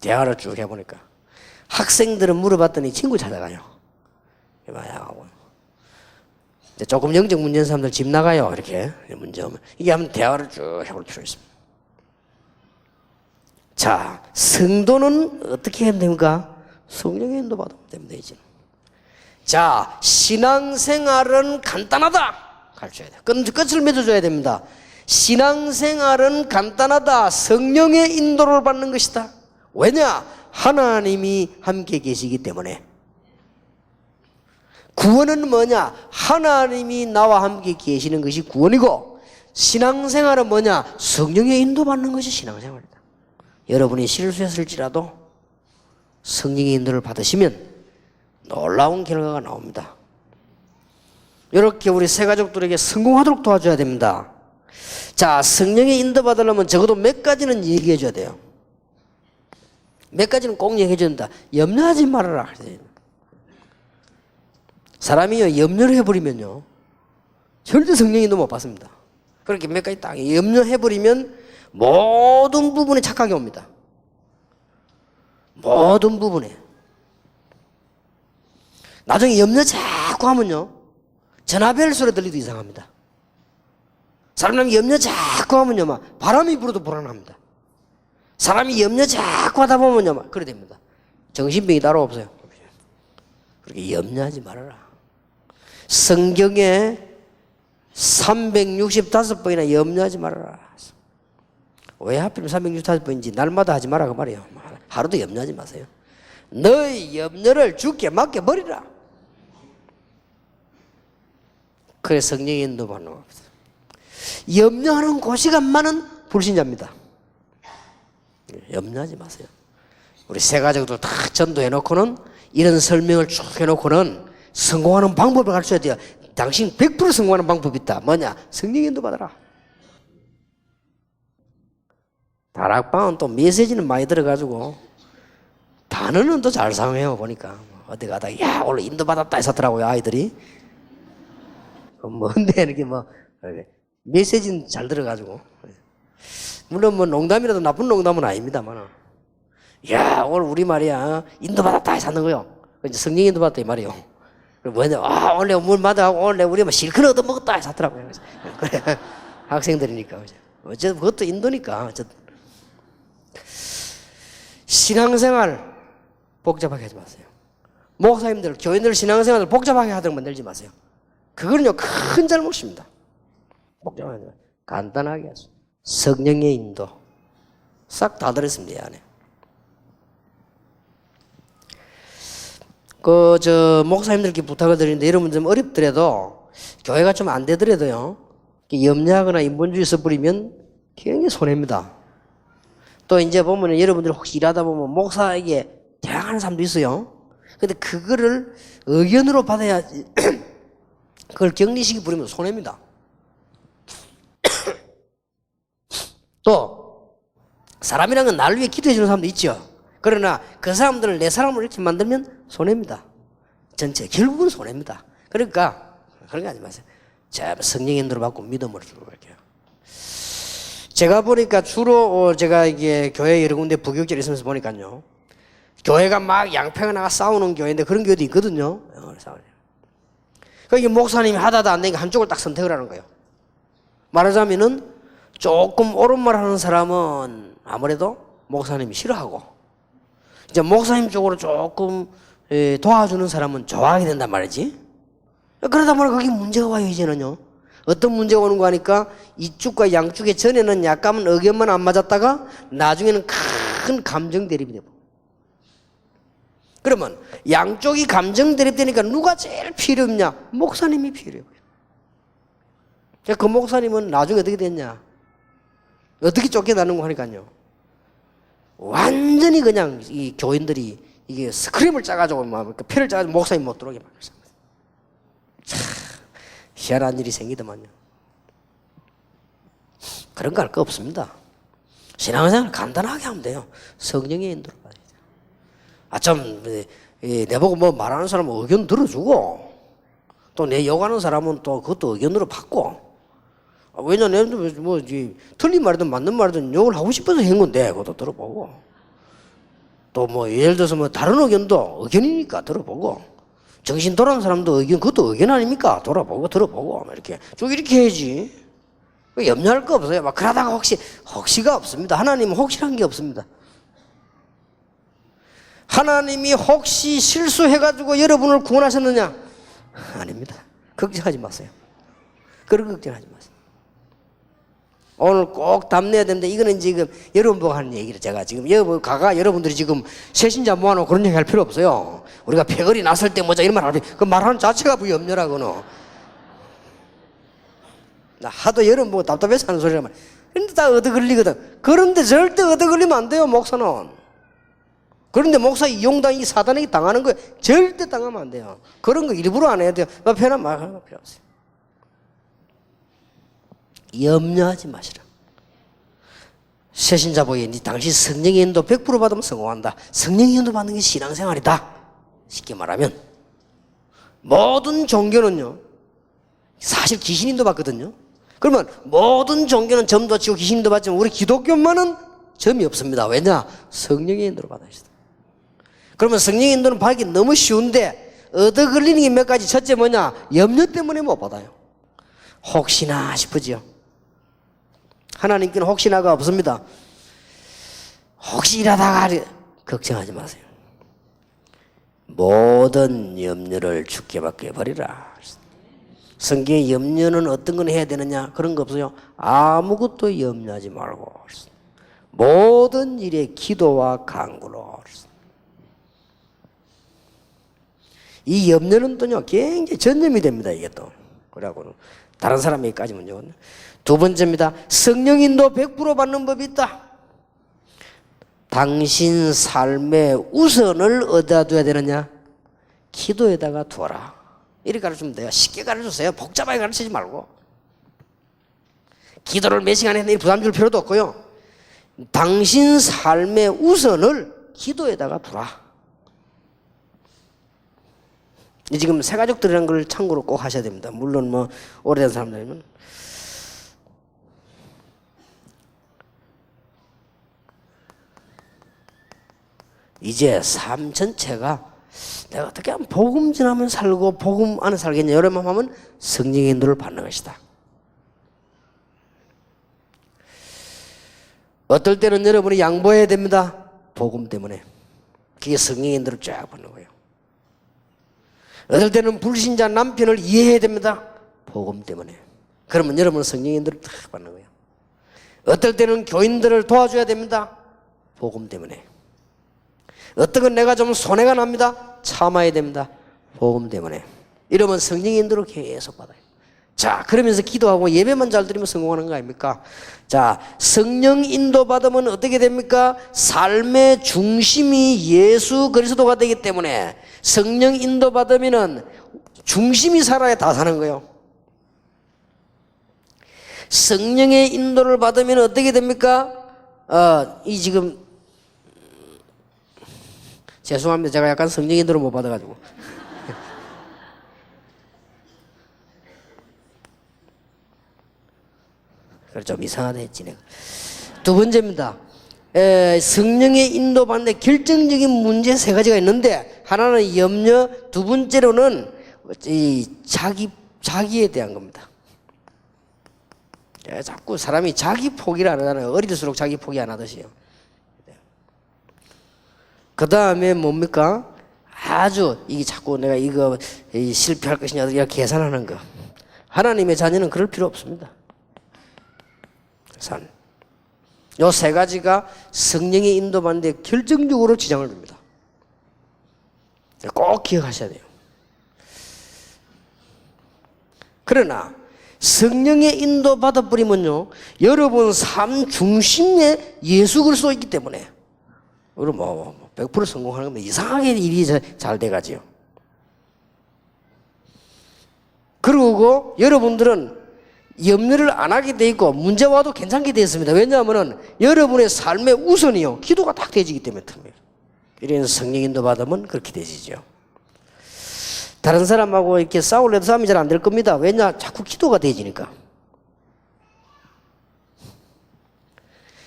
대화를 쭉 해보니까. 학생들은 물어봤더니 친구 찾아가요. 많이 하고. 조금 영적 문제인 사람들 집 나가요. 이렇게 문제 오면 이게 한번 대화를 쭉 해볼 필요가 있습니다. 자, 성도는 어떻게 해야 됩니까? 성령의 인도 받으면 됩니다. 이제. 자, 신앙생활은 간단하다. 가르쳐야 돼요. 끝을 맺어줘야 됩니다. 신앙생활은 간단하다. 성령의 인도를 받는 것이다. 왜냐? 하나님이 함께 계시기 때문에. 구원은 뭐냐? 하나님이 나와 함께 계시는 것이 구원이고, 신앙생활은 뭐냐? 성령의 인도받는 것이 신앙생활이다. 여러분이 실수했을지라도 성령의 인도를 받으시면 놀라운 결과가 나옵니다. 이렇게 우리 새 가족들에게 성공하도록 도와줘야 됩니다. 자, 성령의 인도 받으려면 적어도 몇 가지는 얘기해 줘야 돼요. 몇 가지는 꼭 얘기해 줘야 된다. 염려하지 말아라. 사람이요, 염려를 해버리면요, 절대 성령의 인도 못 받습니다. 그렇게 몇 가지 딱 염려해버리면 모든 부분에 착각이 옵니다. 모든 부분에. 나중에 염려 자꾸 하면요, 전화벨 소리 들리도 이상합니다. 사람이 염려 자꾸 하면요, 막 바람이 불어도 불안합니다. 사람이 염려 자꾸 하다 보면요, 막 그래 됩니다. 정신병이 따로 없어요. 그렇게 염려하지 말아라. 성경에 365번이나 염려하지 말아라. 왜 하필 365번인지 날마다 하지 마라 그 말이에요. 하루도 염려하지 마세요. 너의 염려를 주께 맡겨버리라. 그래 성령의 인도 받는 겁니다. 염려하는 그 시간만은 불신자입니다. 염려하지 마세요. 우리 새 가족들 다 전도해놓고는 이런 설명을 쭉 해놓고는 성공하는 방법을 가르쳐야 돼요. 당신 100% 성공하는 방법이 있다. 뭐냐? 성령의 인도 받아라. 다락방은 또 메시지는 많이 들어가지고 단어는 또 잘 사용해요. 보니까 어디 가다 야 오늘 인도 받았다 했었더라고요. 아이들이 뭔데 이렇게 뭐 메시지는 잘 들어가지고, 물론 뭐 농담이라도 나쁜 농담은 아닙니다만, 야 오늘 우리 말이야 인도 받았다 했었는 거요. 이제 성령 인도 받았다 이 말이요. 뭐냐? 아 오늘 물 마다하고 오늘 우리 뭐 실컷 얻어 먹었다 했었더라고요. 그래 학생들이니까 어쨌든 그것도 인도니까. 어쨌든 신앙생활 복잡하게 하지 마세요. 목사님들, 교인들 신앙생활을 복잡하게 하도록 만들지 마세요. 그거는요 큰 잘못입니다. 복잡하게 간단하게 하세요. 성령의 인도 싹 다 들었습니다. 이 안에. 목사님들께 부탁을 드리는데, 여러분 좀 어렵더라도, 교회가 좀 안 되더라도요, 염려하거나 인본주의 써버리면 굉장히 손해입니다. 또 이제 보면 여러분들 혹시 일하다 보면 목사에게 대항하는 사람도 있어요. 근데 그거를 의견으로 받아야, 그걸 격리시키 부리면 손해입니다. 또, 사람이란 건 나를 위해 기도해 주는 사람도 있죠. 그러나 그 사람들을 내 사람으로 이렇게 만들면 손해입니다. 전체 결국은 손해입니다. 그러니까 그런 거 하지 마세요. 자, 성령의 인도를 받고 믿음으로 주고 갈게요. 제가 보니까 주로 제가 이게 교회 여러 군데 부교육제를 있으면서 보니까요, 교회가 막 양평에 나가 싸우는 교회인데 그런 교회도 있거든요. 그러니까 목사님이 하다도 안 되니까 한쪽을 딱 선택을 하는 거예요. 말하자면은 조금 옳은 말 하는 사람은 아무래도 목사님이 싫어하고, 이제 목사님 쪽으로 조금 도와주는 사람은 좋아하게 된단 말이지. 그러다 보니 거기 문제가 와요. 이제는요, 어떤 문제가 오는 거 하니까 이쪽과 양쪽에 전에는 약간은 의견만 안 맞았다가 나중에는 큰 감정 대립이 되고, 그러면 양쪽이 감정 대립되니까 누가 제일 필요 없냐? 목사님이 필요해요. 그 목사님은 나중에 어떻게 됐냐? 어떻게 쫓겨나는 거 하니까요, 완전히 그냥 이 교인들이 이게 스크림을 짜가지고 막 표를 짜가지고 목사님 못 들어오게 만들었어요. 참 희한한 일이 생기더만요. 그런 거 할 거 없습니다. 신앙생활 간단하게 하면 돼요. 성령의 인도를 받아야 돼요. 아, 좀 내보고 뭐 말하는 사람은 의견 들어주고, 또 내 욕하는 사람은 또 그것도 의견으로 받고. 왜냐면 뭐 틀린 말이든 맞는 말이든 욕을 하고 싶어서 한 건데 그것도 들어보고, 또 뭐 예를 들어서 뭐 다른 의견도 의견이니까 들어보고, 정신 돌아온 사람도 의견, 그것도 의견 아닙니까? 돌아보고 들어보고 이렇게 쭉 이렇게 해야지. 염려할 거 없어요. 막 그러다가 혹시가 없습니다. 하나님은 혹시란 게 없습니다. 하나님이 혹시 실수해가지고 여러분을 구원하셨느냐? 아닙니다. 걱정하지 마세요. 그런 걱정하지 마세요. 오늘 꼭 답내야 되는데, 이거는 지금 여러분 보고 하는 얘기를 제가 지금 여러분들이 지금 새신자 모아놓고 그런 얘기 할 필요 없어요. 우리가 패거리 났을 때 뭐자 이런 말 하지. 그 말하는 자체가 염려라고는. 나 하도 여러분 보고 답답해서 하는 소리란 말이야. 그런데 다 얻어걸리거든. 그런데 절대 얻어걸리면 안 돼요, 목사는. 그런데 목사 이용당이 사단에게 당하는 거예요. 절대 당하면 안 돼요. 그런 거 일부러 안 해야 돼요. 편한 말 하는 거 필요 없어요. 염려하지 마시라. 새신자 보기에 당신 성령의 인도 100% 받으면 성공한다. 성령의 인도 받는 게 신앙생활이다. 쉽게 말하면 모든 종교는요, 사실 귀신 인도 받거든요. 그러면 모든 종교는 점도 치고 귀신 인도 받지만 우리 기독교만은 점이 없습니다. 왜냐? 성령의 인도를 받아야 있다. 그러면 성령의 인도는 받기 너무 쉬운데 얻어 걸리는 게 몇 가지. 첫째 뭐냐? 염려 때문에 못 받아요. 혹시나 싶으죠. 하나님께는 혹시나가 없습니다. 혹시 이러다가 걱정하지 마세요. 모든 염려를 주께 맡겨버리라. 성경의 염려는 어떤 건 해야 되느냐? 그런 거 없어요. 아무것도 염려하지 말고 모든 일에 기도와 간구로. 이 염려는 또요 굉장히 전염이 됩니다. 이게 또 그래갖고는 다른 사람에게까지 문제거든요. 두 번째입니다. 성령 인도 100% 받는 법이 있다. 당신 삶의 우선을 어디다 둬야 되느냐? 기도에다가 두어라. 이렇게 가르치면 돼요. 쉽게 가르쳐주세요. 복잡하게 가르치지 말고. 기도를 몇 시간 했는데 부담 줄 필요도 없고요. 당신 삶의 우선을 기도에다가 두라. 지금 새가족들이라는 걸 참고로 꼭 하셔야 됩니다. 물론 뭐 오래된 사람들이면 이제 삶 전체가 내가 어떻게 하면 복음 전하면 살고 복음 안에 살겠냐 이러면 하면 성령의 인도를 받는 것이다. 어떨 때는 여러분이 양보해야 됩니다. 복음 때문에. 그게 성령의 인도를 쫙 받는 거예요. 어떨 때는 불신자 남편을 이해해야 됩니다. 복음 때문에. 그러면 여러분은 성령의 인도를 딱 받는 거예요. 어떨 때는 교인들을 도와줘야 됩니다. 복음 때문에. 어떤 건 내가 좀 손해가 납니다. 참아야 됩니다. 복음 때문에. 이러면 성령의 인도를 계속 받아요. 자, 그러면서 기도하고 예배만 잘 드리면 성공하는 거 아닙니까? 자, 성령 인도 받으면 어떻게 됩니까? 삶의 중심이 예수 그리스도가 되기 때문에 성령 인도 받으면은 중심이 살아야 다 사는 거예요. 성령의 인도를 받으면 어떻게 됩니까? 지금 죄송합니다. 제가 약간 성령 인도를 못 받아가지고. 좀 이상하네 했지 내가. 두 번째입니다. 성령의 인도받는 결정적인 문제 세 가지가 있는데 하나는 염려, 두 번째로는 자기에 대한 겁니다. 자꾸 사람이 자기 포기를 안 하잖아요. 어릴수록 자기 포기 안 하듯이요. 그 다음에 뭡니까? 아주 이게 자꾸 내가 이거 실패할 것이냐 이렇게 계산하는 거. 하나님의 자녀는 그럴 필요 없습니다. 요 세 가지가 성령의 인도받는 데 결정적으로 지장을 줍니다. 꼭 기억하셔야 돼요. 그러나 성령의 인도 받아버리면요, 여러분 삶 중심에 예수 그리스도 있기 때문에 그럼 100% 성공하는 거면 이상하게 일이 잘 돼가지요. 그리고 여러분들은 염려를 안 하게 돼 있고 문제 와도 괜찮게 되어 있습니다. 왜냐하면 여러분의 삶의 우선이요, 기도가 딱 되지기 때문에. 이런 성령 인도 받으면 그렇게 되지죠. 다른 사람하고 이렇게 싸우려도 싸움이 잘 안 될 겁니다. 왜냐? 자꾸 기도가 되지니까.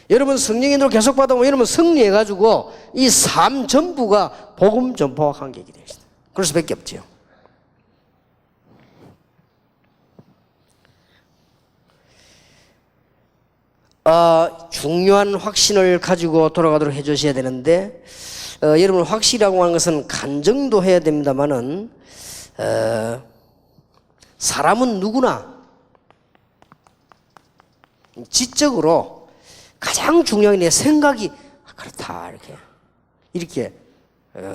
여러분 성령 인도를 계속 받으면 여러분 승리해가지고 이 삶 전부가 복음 전파와 관계가 되십니다. 그럴 수밖에 없죠. 중요한 확신을 가지고 돌아가도록 해주셔야 되는데, 여러분 확신이라고 하는 것은 간증도 해야 됩니다만은, 사람은 누구나 지적으로 가장 중요한 내 생각이 그렇다 이렇게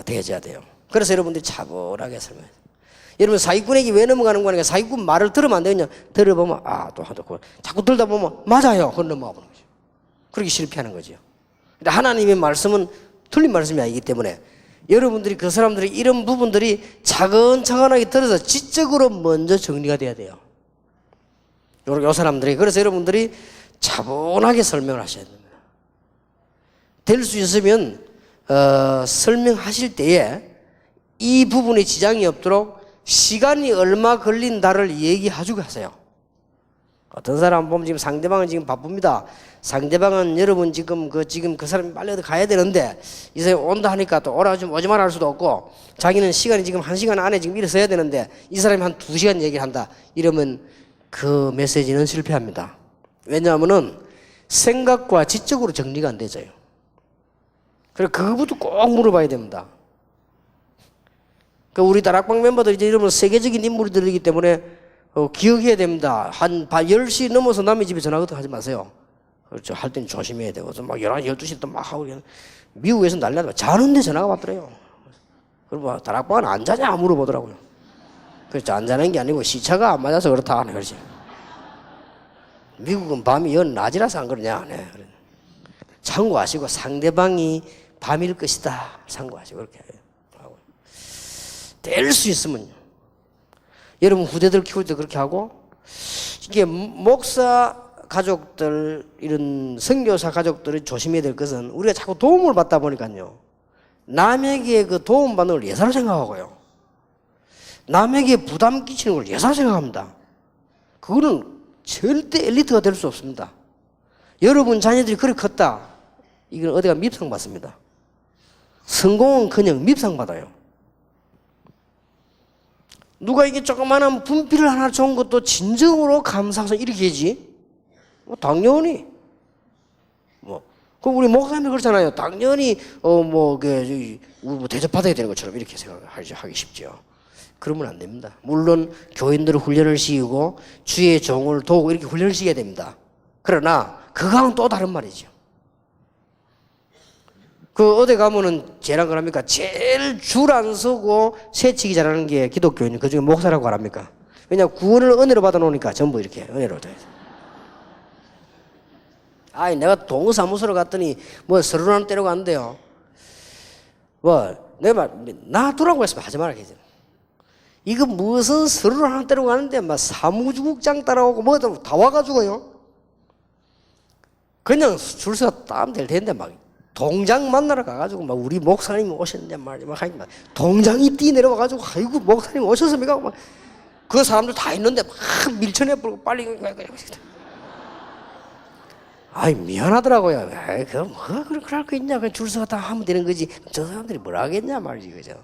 되어져야 돼요. 그래서 여러분들이 차분하게 설명해요. 여러분 사기꾼에게 왜 넘어가는 거니까 사기꾼 말을 들으면 안 되겠냐? 들어보면 또 하고 자꾸 들다 보면 맞아요. 그건 넘어가 보는 거죠. 그렇게 실패하는 거죠. 근데 하나님의 말씀은 틀린 말씀이 아니기 때문에 여러분들이 그 사람들이 이런 부분들이 차근차근하게 들어서 지적으로 먼저 정리가 돼야 돼요. 요 사람들이. 그래서 여러분들이 차분하게 설명을 하셔야 됩니다. 될 수 있으면 설명하실 때에 이 부분에 지장이 없도록 시간이 얼마 걸린다를 얘기해주게 하세요. 어떤 사람 보면 지금 상대방은 지금 바쁩니다. 상대방은 여러분 지금 그 사람이 빨리 어디 가야 되는데 이 사람이 온다 하니까 또 오라 좀 오지 마라 할 수도 없고, 자기는 시간이 지금 1시간 안에 지금 일어서야 되는데 이 사람이 한 2시간 얘기를 한다. 이러면 그 메시지는 실패합니다. 왜냐하면은 생각과 지적으로 정리가 안 되져요. 그래서 그거부터 꼭 물어봐야 됩니다. 우리 다락방 멤버들 이제 이러면 세계적인 인물들이기 때문에 기억해야 됩니다. 한 10시 넘어서 남의 집에 전화 같은 거 하지 마세요. 그렇죠. 할 때는 조심해야 되고, 막 11시, 12시 또 막 하고, 미국에서 난리 나다. 자는데 전화가 왔더래요. 그리고 다락방은 안 자냐? 물어보더라고요. 그렇죠. 안 자는 게 아니고 시차가 안 맞아서 그렇다 하네. 그렇지. 미국은 밤이 낮이라서 안 그러냐? 네. 참고하시고 상대방이 밤일 것이다. 참고하시고 그렇게 하고. 될 수 있으면요. 여러분 후대들 키울 때 그렇게 하고, 이게 목사 가족들, 이런 선교사 가족들이 조심해야 될 것은 우리가 자꾸 도움을 받다 보니까요. 남에게 그 도움 받는 걸 예사로 생각하고요. 남에게 부담 끼치는 걸 예사로 생각합니다. 그거는 절대 엘리트가 될 수 없습니다. 여러분 자녀들이 그렇게 컸다. 이건 어디가 밉상 받습니다. 성공은 그냥 밉상 받아요. 누가 이게 조그마한 분필을 하나 좋은 것도 진정으로 감사해서 이렇게 하지? 당연히. 그럼 우리 목사님이 그렇잖아요. 당연히, 대접받아야 되는 것처럼 이렇게 생각하기 쉽죠. 그러면 안 됩니다. 물론 교인들을 훈련을 시키고 주의 종을 도우고 이렇게 훈련을 시켜야 됩니다. 그러나 그거는 또 다른 말이죠. 어디 가면은 제랑 그럽니까? 제일 줄 안 서고 새치기 잘하는 게 기독교인, 그 중에 목사라고 말합니까? 왜냐하면 구원을 은혜로 받아 놓으니까 전부 이렇게 은혜로 줘야 돼. 내가 동사무소로 갔더니 서류를 때리고 간대요. 내가 놔두라고 했으면 하지 말라 그러지. 이거 무슨 서류를 하나 때리고 가는데 사무국장 따라오고 다 와가지고요. 그냥 줄 서서 따면 될 텐데 동장 만나러 가가지고 우리 목사님이 오셨는데 동장이 뛰 내려와가지고 아이고 목사님 오셨습니까? 그 사람들 다 있는데 밀쳐내 버리고 빨리 미안하더라고요. 그럴 거 있냐? 그냥 줄 서서 다 하면 되는 거지. 저 사람들이 뭐라 하겠냐 말이지, 그죠?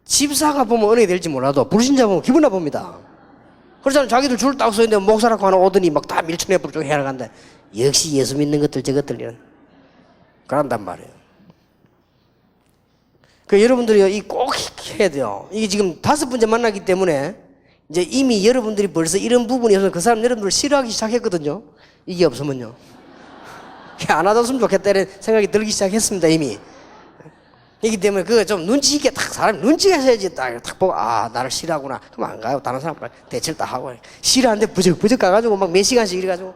집사가 보면 은혜 될지 몰라도 불신자 보면 기분 나쁩니다. 그렇잖아요. 자기들 줄 딱 서 있는데 목사라고 하나 오더니 다 밀쳐내 버리고 해나간다. 역시 예수 믿는 것들 저것들 그런단 말이에요. 여러분들이 꼭 해야 돼요. 이게 지금 5번째 만나기 때문에 이제 이미 여러분들이 벌써 이런 부분이 없어서 그 사람 여러분들 싫어하기 시작했거든요. 이게 없으면요. 안 하셨으면 좋겠다는 생각이 들기 시작했습니다. 이미. 이기 때문에 그거 좀 눈치 있게 사람이 눈치가 있어야지 딱 보고 나를 싫어하구나. 그럼 안 가요. 다른 사람 대체를 다 하고 싫어하는데 부적 가가지고 몇 시간씩 이래가지고.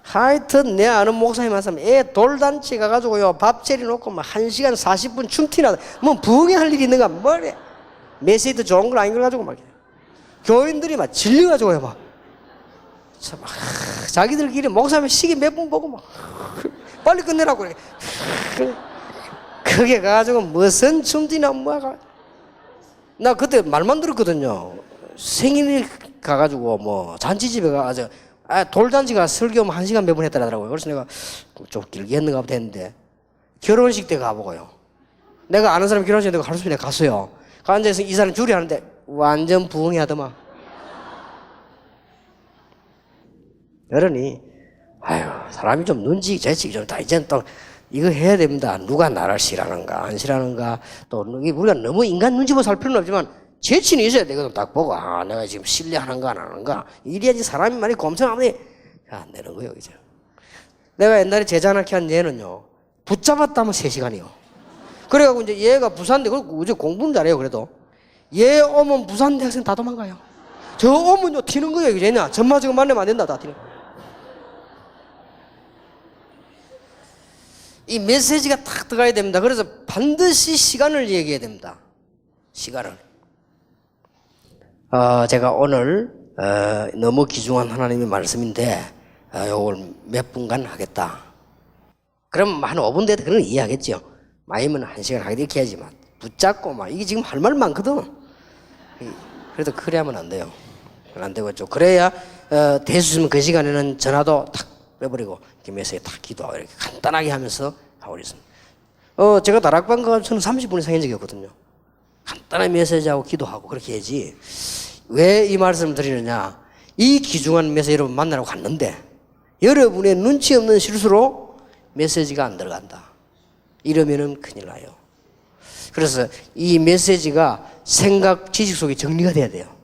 하여튼 내 아는 목사님 한 사람 애 돌잔치 가가지고요 밥 차려놓고 1시간 40분 춤티나 부흥할 일이 있는가 뭐래. 메시지도 좋은 걸 안 읽어가지고 교인들이 질려가지고요 자기들끼리 목사님 시기 몇 분 보고 빨리 끝내라고 그래. 그게 가가지고 무슨 춤티나 나 그때 말만 들었거든요. 생일 가가지고 잔치집에 가가지고 돌잔치가 설교하면 1시간 몇 분 했더라고요. 그래서 내가 좀 길게 했는가 보다 했는데 결혼식 때 가보고요. 내가 아는 사람 결혼식 때 가르쳐 내가 갔어요. 앉아서 이 사람 줄이 하는데 완전 부흥이 하더만. 그러니 아유 사람이 좀 눈치 재치기 좀 다 이제는 또 이거 해야 됩니다. 누가 나를 싫어하는가 안 싫어하는가 또 우리가 너무 인간 눈치 보고 살 필요는 없지만 재치는 있어야 되거든. 딱 보고 아 내가 지금 신뢰하는가 안 하는가 이래야지 사람이 많이 검증하면 안 되는 거예요. 이제 내가 옛날에 제자 하나 한 얘는요 붙잡았다면 3시간이요. 그래가지고 이제 얘가 부산대 그리고 이제 공부는 잘해요. 그래도 얘 오면 부산대 학생 다 도망가요. 저 오면요 튀는 거예요. 이제 전마 지금 만나면 안 된다 다 튀는. 이 메시지가 탁 들어가야 됩니다. 그래서 반드시 시간을 얘기해야 됩니다. 시간을. 제가 오늘 너무 귀중한 하나님의 말씀인데 요걸 몇 분간 하겠다. 그럼 한 5분 돼도 그건 이해하겠죠. 많이면 1시간 하겠다 이렇게 해야지만 붙잡고 막 이게 지금 할 말 많거든. 그래도 그래 하면 안 돼요. 안 되겠죠. 그래야 대수있으면 그 시간에는 전화도 탁 빼버리고 이렇게 메시지 탁 기도하고 이렇게 간단하게 하면서 하고 있습니다. 제가 다락방 가서 저는 30분 이상 한 적이 없거든요. 간단한 메시지하고 기도하고 그렇게 해야지. 왜 이 말씀을 드리느냐. 이 귀중한 메시지 여러분 만나러 갔는데 여러분의 눈치 없는 실수로 메시지가 안 들어간다. 이러면은 큰일 나요. 그래서 이 메시지가 생각, 지식 속에 정리가 돼야 돼요.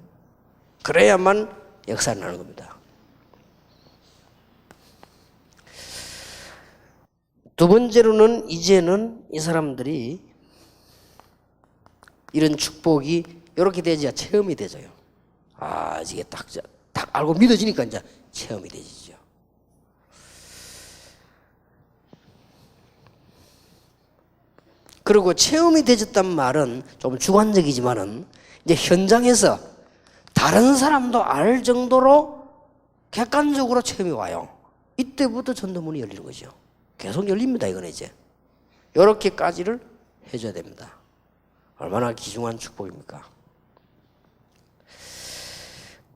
그래야만 역사를 나는 겁니다. 두 번째로는 이제는 이 사람들이 이런 축복이 이렇게 되지야 체험이 되져요. 이게 딱 알고 믿어지니까 이제 체험이 되지죠. 그리고 체험이 되졌단 말은 좀 주관적이지만은 이제 현장에서 다른 사람도 알 정도로 객관적으로 체험이 와요. 이때부터 전도문이 열리는 거죠. 계속 열립니다. 이거는 이제 이렇게까지를 해줘야 됩니다. 얼마나 귀중한 축복입니까?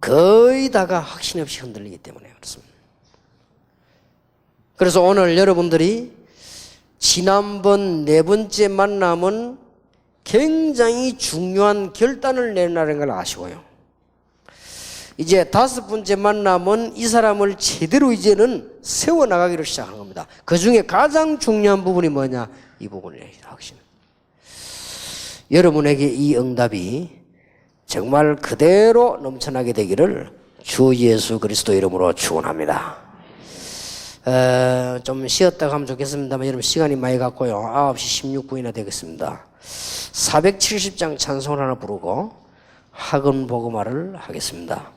거의 다가 확신 없이 흔들리기 때문에 그렇습니다. 그래서 오늘 여러분들이 지난번 4번째 만남은 굉장히 중요한 결단을 내라는 걸 아시고요. 이제 5번째 만남은 이 사람을 제대로 이제는 세워나가기를 시작하는 겁니다. 그 중에 가장 중요한 부분이 뭐냐? 이 부분이에요. 확신. 여러분에게 이 응답이 정말 그대로 넘쳐나게 되기를 주 예수 그리스도 이름으로 축원합니다. 좀 쉬었다 가면 좋겠습니다만 여러분 시간이 많이 갔고요. 9시 16분이나 되겠습니다. 470장 찬송을 하나 부르고 학은 복음화를 하겠습니다.